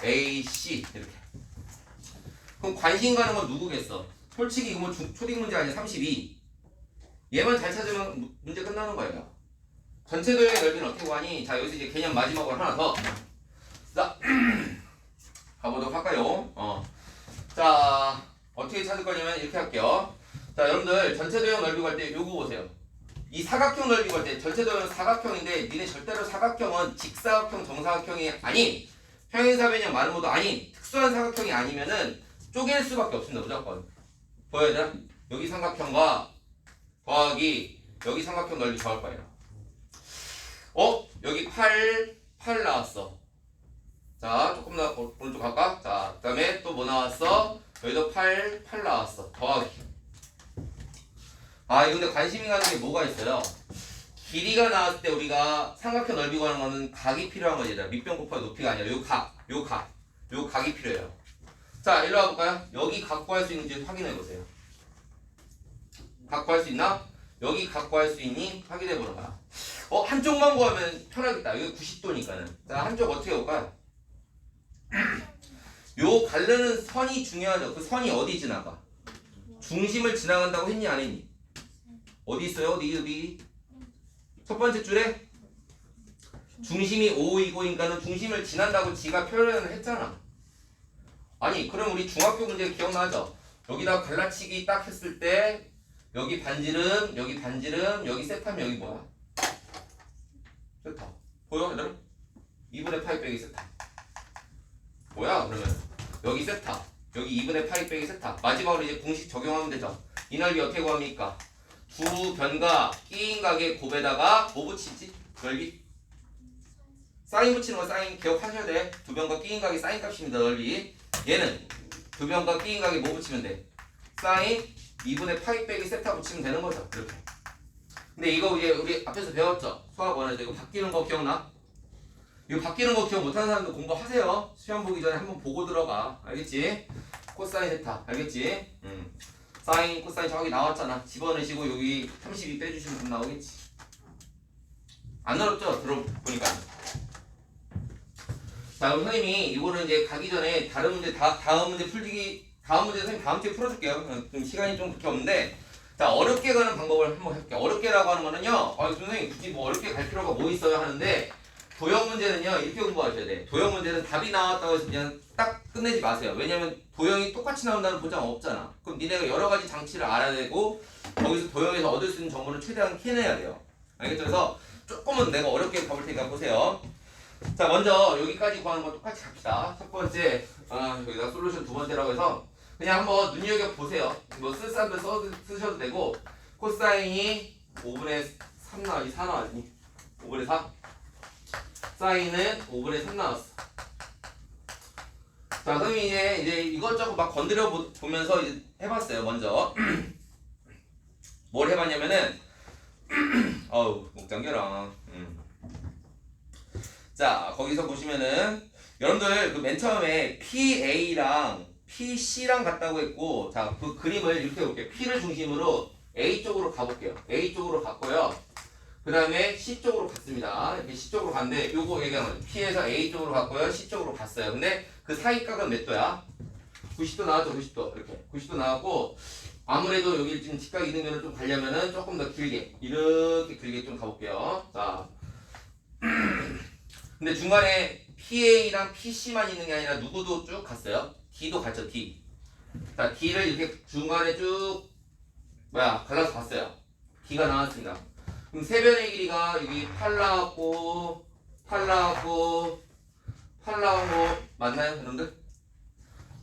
PAC 이렇게. 그럼 관심 가는 건 누구겠어? 솔직히 이거 뭐 초딩 문제 아니야? 32. 얘만 잘 찾으면 문제 끝나는 거예요. 전체 도형의 넓이는 어떻게 구하니? 자 여기서 이제 개념 마지막으로 하나 더. 자 가보도록 할까요? 자 어떻게 찾을 거냐면 이렇게 할게요. 자 여러분들 전체 도형 넓이 구할 때 요거 보세요. 이 사각형 넓이 구할 때 전체 도형은 사각형인데 니네 절대로 사각형은 직사각형, 정사각형이 아닌 평행사변형, 마름모도 아닌 특수한 사각형이 아니면은 쪼갤 수밖에 없습니다. 무조건. 보여야 되나? 여기 삼각형과 더하기 여기 삼각형 넓이 더할 거예요. 여기 8 나왔어. 자 조금 더 오른쪽 갈까? 자 그 다음에 또 뭐 나왔어? 여기도 8 나왔어. 더하기. 이거 근데 관심이 가는 게 뭐가 있어요? 길이가 나왔을 때 우리가 삼각형 넓이 구하는 거는 각이 필요한 거지. 밑변 곱하기 높이가 아니라 요 각이 필요해요. 자 일로 와볼까요? 여기 각 구할 수 있는지 확인해 보세요. 각 구할 수 있나? 여기 각 구할 수 있니? 확인해 보는 거야. 한쪽만 구하면 편하겠다. 여기 90도니까는. 자, 한쪽 어떻게 볼까요? 요 가르는 선이 중요하죠. 그 선이 어디 지나가? 중심을 지나간다고 했니 안 했니? 어디 있어요? 어디? 첫 번째 줄에 중심이 5이고인가는 중심을 지난다고 지가 표현을 했잖아. 아니 그럼 우리 중학교 문제 기억나죠? 여기다 갈라치기 딱 했을 때 여기 반지름, 여기 반지름, 여기 세타면 여기 뭐야? 세타. 보여 얘들아? 2분의 파이 빼기 세타. 뭐야 그러면? 여기 세타. 여기 2분의 파이 빼기 세타. 마지막으로 이제 공식 적용하면 되죠. 이 넓이 어떻게 구합니까? 두 변과 끼인 각의 곱에다가 뭐 붙이지? 넓이? 사인 붙이는 거 사인 기억하셔야 돼. 두 변과 끼인 각이 사인 값입니다. 넓이. 얘는 두 변과 끼인 각에 뭐 붙이면 돼? 사인 2분의 파이 빼기 세타 붙이면 되는 거죠. 이렇게. 근데 이거 이제 우리 앞에서 배웠죠? 수학 원에서 이거 바뀌는 거 기억나? 이거 바뀌는 거 기억 못하는 사람들 공부하세요. 시험 보기 전에 한번 보고 들어가. 알겠지? 코사인 세타. 알겠지? 사인, 코사인 정확히 나왔잖아. 집어넣으시고 여기 32 빼주시면 좀 나오겠지. 안 어렵죠? 들어보니까. 자, 그럼 선생님이 이거는 이제 가기 전에 다른 문제 다음 문제 선생님 다음 주에 풀어줄게요. 좀 시간이 좀 그렇게 없는데, 자 어렵게 가는 방법을 한번 해볼게요. 어렵게라고 하는 거는요. 선생님 굳이 뭐 어렵게 갈 필요가 뭐 있어요 하는데, 도형 문제는요 이렇게 공부하셔야 돼. 도형 문제는 답이 나왔다고 해서 그냥 딱 끝내지 마세요. 왜냐면 도형이 똑같이 나온다는 보장 없잖아. 그럼 니네가 여러 가지 장치를 알아야 되고 거기서 도형에서 얻을 수 있는 정보를 최대한 캐내야 돼요. 알겠죠? 그래서 조금은 내가 어렵게 가볼 테니까 보세요. 자 먼저 여기까지 구하는 거 똑같이 갑시다. 첫 번째 여기다 솔루션 두 번째라고 해서 그냥 한번 눈여겨보세요. 뭐 쓸 사람들 쓰셔도 되고, 코사인이 5분의 3 나왔니? 4 나왔니? 5분의 4? 사인은 5분의 3 나왔어. 자 선생님이 이제 이것저것 막 건드려 보면서 이제 해봤어요. 먼저 뭘 해봤냐면은 목 잠겨라. 자 거기서 보시면은 여러분들 그 맨 처음에 PA랑 PC랑 같다고 했고, 자 그 그림을 이렇게 볼게요. P를 중심으로 A 쪽으로 가볼게요. A 쪽으로 갔고요. 그 다음에 C 쪽으로 갔습니다. 이렇게 C 쪽으로 갔는데 요거 얘기하면 P에서 A 쪽으로 갔고요. C 쪽으로 갔어요. 근데 그 사이 각은 몇 도야? 90도 나왔죠. 90도 이렇게 90도 나왔고, 아무래도 여기 지금 직각 이등변을 좀 가려면은 조금 더 길게 이렇게 길게 좀 가볼게요. 자 근데 중간에 PA랑 PC만 있는 게 아니라 누구도 쭉 갔어요. D도 갔죠. D. 자 D를 이렇게 중간에 쭉 갈라서 봤어요. D가 나왔습니다. 그럼 세 변의 길이가 여기 8 나왔고 8 나왔고 8 나온 거 맞나요 여러분들?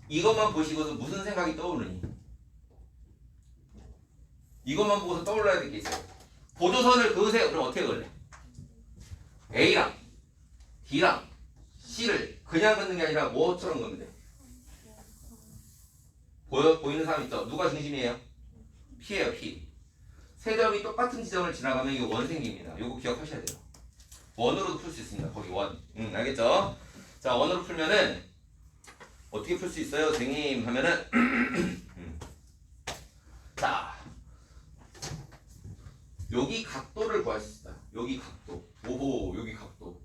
이것만 보시고서 무슨 생각이 떠오르니? 이것만 보고서 떠올라야 될 게 있어요. 보조선을 그으세요. 그럼 어떻게 그을래? A랑 D랑 C를 그냥 긋는 게 아니라 뭐처럼 긋는 돼? 보이는 사람 있죠? 누가 중심이에요? P예요. P. 세 점이 똑같은 지점을 지나가면 이거 원 생깁니다. 이거 기억하셔야 돼요. 원으로도 풀 수 있습니다. 거기 원. 알겠죠? 자 원으로 풀면은 어떻게 풀 수 있어요 선생님 하면은 자 여기 각도를 구할 수 있다. 여기 각도. 오호 여기 각도.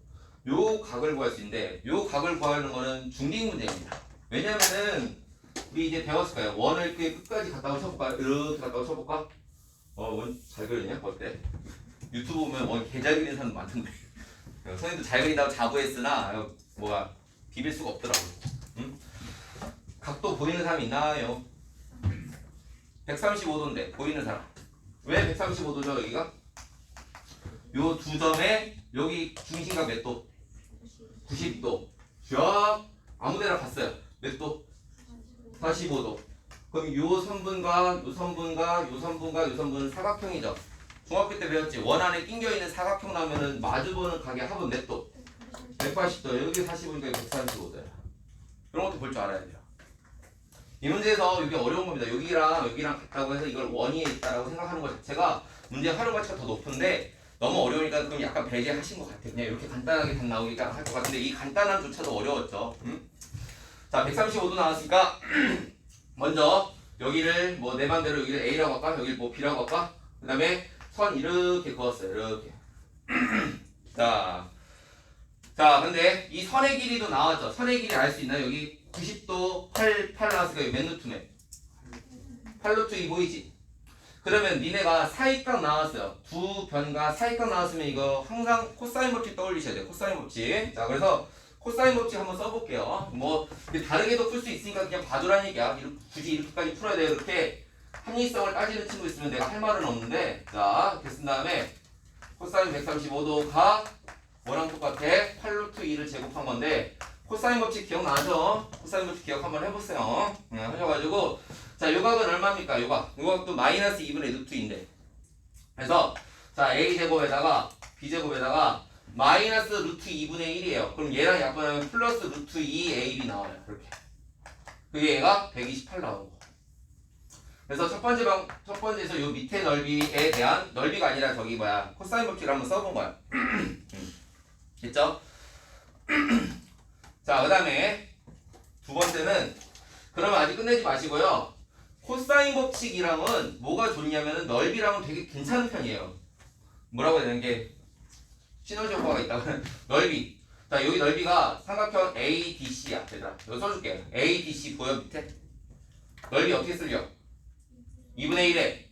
요 각을 구할 수 있는데, 요 각을 구하는 거는 중딩 문제입니다. 왜냐면은 우리 이제 배웠을 거예요. 원을 이렇게 끝까지 갔다가 쳐볼까요? 이렇게 갔다가 쳐볼까? 원 잘 그리냐? 어때? 유튜브 보면 원 개 잘 그리는 사람 많던데. 선생님도 잘 그린다고 자부했으나 비빌 수가 없더라고. 각도 보이는 사람 있나요? 135도인데 보이는 사람. 왜 135도죠 여기가? 요 두 점에 여기 중심각 몇 도? 90도. 쫙 아무데나 갔어요. 몇 도? 45도. 그럼 요 선분과 요 선분과 요 선분과 요 선분은 사각형이죠. 중학교 때 배웠지. 원 안에 낑겨있는 사각형 나오면은 마주보는 각의 합은 몇 도? 180도. 여기 45니까 135도야. 이런 것도 볼 줄 알아야 돼요. 이 문제에서 이게 어려운 겁니다. 여기랑 같다고 해서 이걸 원위에 있다라고 생각하는 것 자체가 문제 활용 가치가 더 높은데, 너무 어려우니까 그럼 약간 배제하신 것 같아요. 그냥 이렇게 간단하게 답 나오니까 할 것 같은데 이 간단함조차도 어려웠죠. 자 135도 나왔으니까 먼저 여기를 내 맘대로 여기를 A라고 할까? 여기를 B라고 할까? 그 다음에 선 이렇게 그었어요. 이렇게. 자, 근데 이 선의 길이도 나왔죠. 선의 길이 알 수 있나요? 여기 90도 8 나왔으니까 여기 몇 루트네? 8루트 2 보이지? 그러면 니네가 사익각 나왔어요. 두 변과 사익각 나왔으면 이거 항상 코사인 법칙 떠올리셔야 돼요. 코사인 법칙. 자, 그래서 코사인 법칙 한번 써볼게요. 뭐 다르게도 풀 수 있으니까 그냥 봐주라는 얘기야. 굳이 이렇게까지 풀어야 돼요. 이렇게 합리성을 따지는 친구 있으면 내가 할 말은 없는데, 자, 이렇게 쓴 다음에 코사인 135도가 뭐랑 똑같아? 8루트 2를 제곱한 건데, 코사인 법칙 기억나죠? 코사인 법칙 기억 한번 해보세요. 하셔가지고, 자, 요각은 얼마입니까? 요각도 마이너스 2분의 루트 2인데. 그래서, 자, a제곱에다가 b제곱에다가 마이너스 루트 2분의 1이에요. 그럼 얘랑 약분하면 플러스 루트 2ab 나와요. 이렇게. 그게 얘가 128 나오고. 그래서 첫 번째에서 요 밑에 넓이에 대한 넓이가 아니라 저기 뭐야 코사인 법칙을 한번 써본 거야. 됐죠? 자, 그 다음에 두 번째는 그러면 아직 끝내지 마시고요. 코사인 법칙이랑은 뭐가 좋냐면은 넓이랑은 되게 괜찮은 편이에요. 뭐라고 해야 되는 게 시너지 효과가 있다고. 넓이. 자, 여기 넓이가 삼각형 ADC야. 얘들아, 여기 써줄게. ADC 보여 밑에? 넓이 어떻게 쓸려? 2분의 1에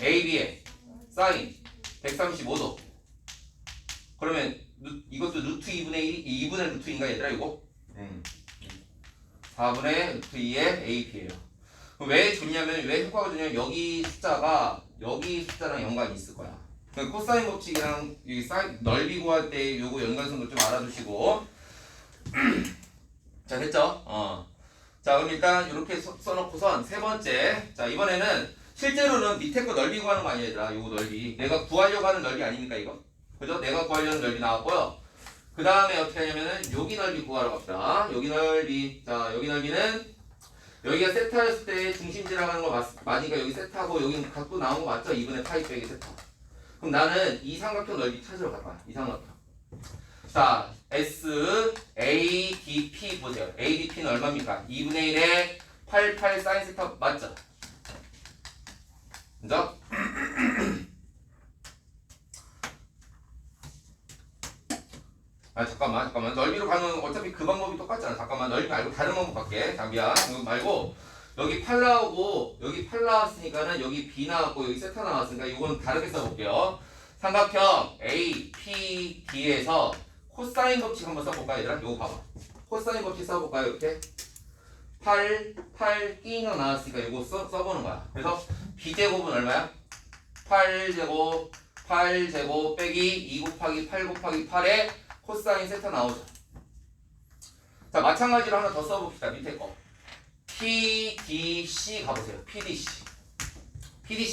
AB에 사인 135도. 그러면 이것도 루트 2분의 1, 2분의 루트 2인가 얘들아 이거? 4분의 루트 2의 AP예요. 왜 좋냐면 왜 효과가 좋냐면 여기 숫자랑 연관이 있을 거야. 코사인 법칙이랑 이 사인 넓이 구할 때 요거 연관성도 좀 알아두시고. 자, 됐죠? 자, 그럼 일단 이렇게 써놓고선 세 번째. 자, 이번에는 실제로는 밑에 거 넓이 구하는 거 아니야 얘들아. 요거 넓이 내가 구하려고 하는 넓이 아닙니까 이거? 그죠? 내가 구하려는 넓이 나왔고요. 그 다음에 어떻게 하냐면은 여기 넓이 구하러 갑시다. 여기 넓이. 자, 여기 넓이는 여기가 세타였을 때 중심 지나가는 거 맞으니까 여기 세타고 여기 각도 나온 거 맞죠? 2분의 파이 빼기 세타. 그럼 나는 이 삼각형 넓이 찾으러 갈 거야. 이 삼각형. 자, SADP 보세요. ADP는 얼마입니까? 2분의 1에 88 사인 세타 맞죠? 그죠? 잠깐만. 넓이로 가는 어차피 그 방법이 똑같잖아. 잠깐만. 넓이 말고 다른 방법 갈게. 자, 미안. 이거 말고 여기 8 나오고 여기 8 나왔으니까는 여기 B 나왔고 여기 세타 나왔으니까 이건 다르게 써볼게요. 삼각형 APD에서 코사인 법칙 한번 써볼까요, 얘들아? 이거 봐봐. 코사인 법칙 써볼까요, 이렇게? 8 끼잉가 나왔으니까 이거 써보는 거야. 그래서 B제곱은 얼마야? 8제곱 빼기 2 곱하기 8 곱하기 8에 코사인 세타 나오죠. 자, 마찬가지로 하나 더 써봅시다. 밑에 거. PDC 가보세요. PDC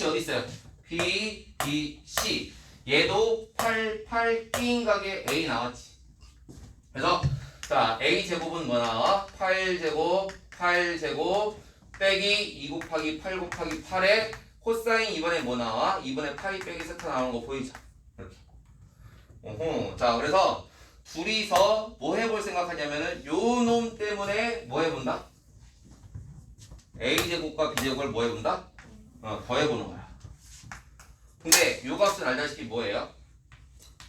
어디 있어요? PDC. 얘도 8 끼잉각에 A 나왔지. 그래서 자, A 제곱은 뭐 나와? 8제곱 빼기 2 곱하기 8 곱하기 8에 코사인 이번에 뭐 나와? 2분의 파이 빼기 세타 나오는 거 보이죠? 이렇게. 자, 그래서 둘이서 뭐 해볼 생각하냐면은 요 놈 때문에 뭐 해본다? A제곱과 B제곱을 뭐 해본다? 더해보는 거야. 근데 요 값은 알다시피 뭐예요?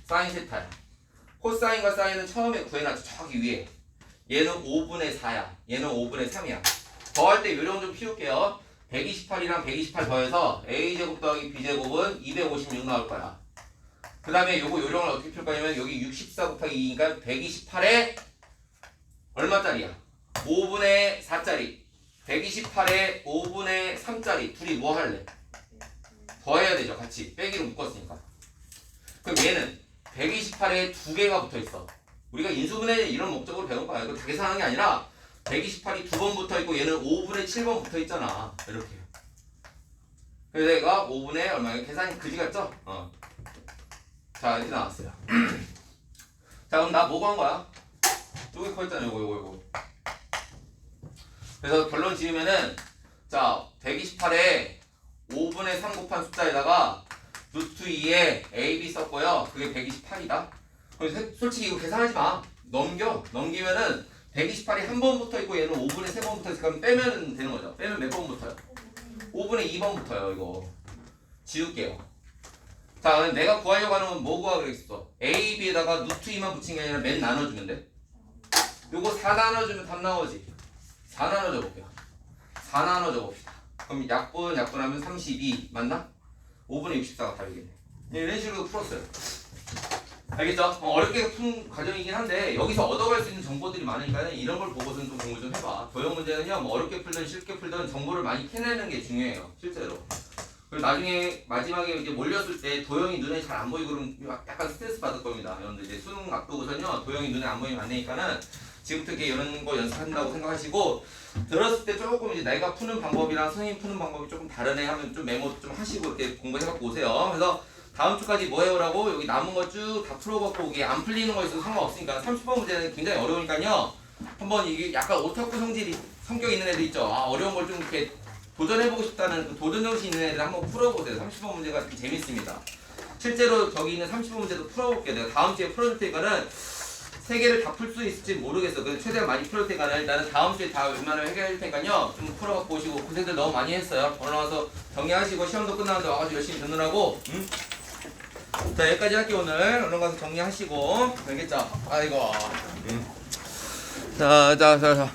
사인 세타야. 코사인과 사인은 처음에 구해놨죠. 저기 위에. 얘는 5분의 4야. 얘는 5분의 3이야. 더할 때 요령 좀 피울게요. 128이랑 128 더해서 A제곱 더하기 B제곱은 256 나올 거야. 그 다음에 요거 요령을 어떻게 풀 거냐면 여기 64 곱하기 2니까 128에 얼마짜리야? 5분의 4짜리. 128에 5분의 3짜리. 둘이 뭐 할래? 더해야 되죠. 같이. 빼기로 묶었으니까. 그럼 얘는 128에 두 개가 붙어 있어. 우리가 인수분해 이런 목적으로 배운 거야. 이거 다 계산하는 게 아니라 128이 두 번 붙어 있고 얘는 5분의 7번 붙어 있잖아. 이렇게. 그래서 얘가 5분의 얼마야? 계산이 그지 같죠? 자, 이렇게 나왔어요. 자, 그럼 나 뭐 구한 거야? 여기 커 있잖아. 요거. 그래서 결론 지으면은 자, 128에 5분의 3 곱한 숫자에다가 루트 2에 AB 썼고요. 그게 128이다. 그럼 솔직히 이거 계산하지 마. 넘기면은 128이 한 번 붙어 있고 얘는 5분의 3번 붙어 있으니까 빼면 되는 거죠. 빼면 몇 번 붙어요? 5분의 2번 붙어요. 이거 지울게요. 자, 그럼 내가 구하려고 하는 건 뭐 구하기로 했어? A, B에다가 루트 2만 붙인 게 아니라 맨 나눠주면 돼. 요거 4 나눠주면 답 나오지. 4 나눠줘 볼게요. 4 나눠줘 봅시다. 그럼 약분하면 32 맞나? 5분의 64가 답이겠네. 이런 식으로 풀었어요. 알겠죠? 어렵게 푼 과정이긴 한데 여기서 얻어갈 수 있는 정보들이 많으니까 이런 걸 보고서는 좀 공부 좀 해봐. 도형 문제는요, 뭐 어렵게 풀든 쉽게 풀든 정보를 많이 캐내는 게 중요해요, 실제로. 그리고 나중에 마지막에 이제 몰렸을 때 도형이 눈에 잘 안 보이고 그러면 약간 스트레스 받을 겁니다. 여러분들 이제 수능 앞두고서는요, 도형이 눈에 안 보이면 안 되니까는 지금부터 이렇게 이런 거 연습한다고 생각하시고, 들었을 때 조금 이제 내가 푸는 방법이랑 선생님 푸는 방법이 조금 다르네 하면 좀 메모 좀 하시고 이렇게 공부해갖고 오세요. 그래서 다음 주까지 뭐 해오라고? 여기 남은 거 쭉 다 풀어갖고 오게. 안 풀리는 거 있어도 상관없으니까 30번 문제는 굉장히 어려우니까요. 한번 이게 약간 오타쿠 성격 있는 애들 있죠. 아, 어려운 걸 좀 이렇게 도전해보고 싶다는 그 도전 정신 있는 애들 한번 풀어보세요. 30번 문제가 좀 재밌습니다. 실제로 저기 있는 30번 문제도 풀어볼게요. 내가 다음 주에 풀어줄 테니까는 3개를 다 풀 수 있을지 모르겠어. 그래서 최대한 많이 풀어줄 테니까는 일단은 다음 주에 다 웬만하면 해결해줄 테니까요. 좀 풀어갖고 오시고. 고생들 너무 많이 했어요. 오늘 와서 정리하시고 시험도 끝나는데 와가지고 열심히 듣느라고. 응? 자, 여기까지 할게요. 오늘 얼른 가서 정리하시고. 알겠죠? 아이고. 자.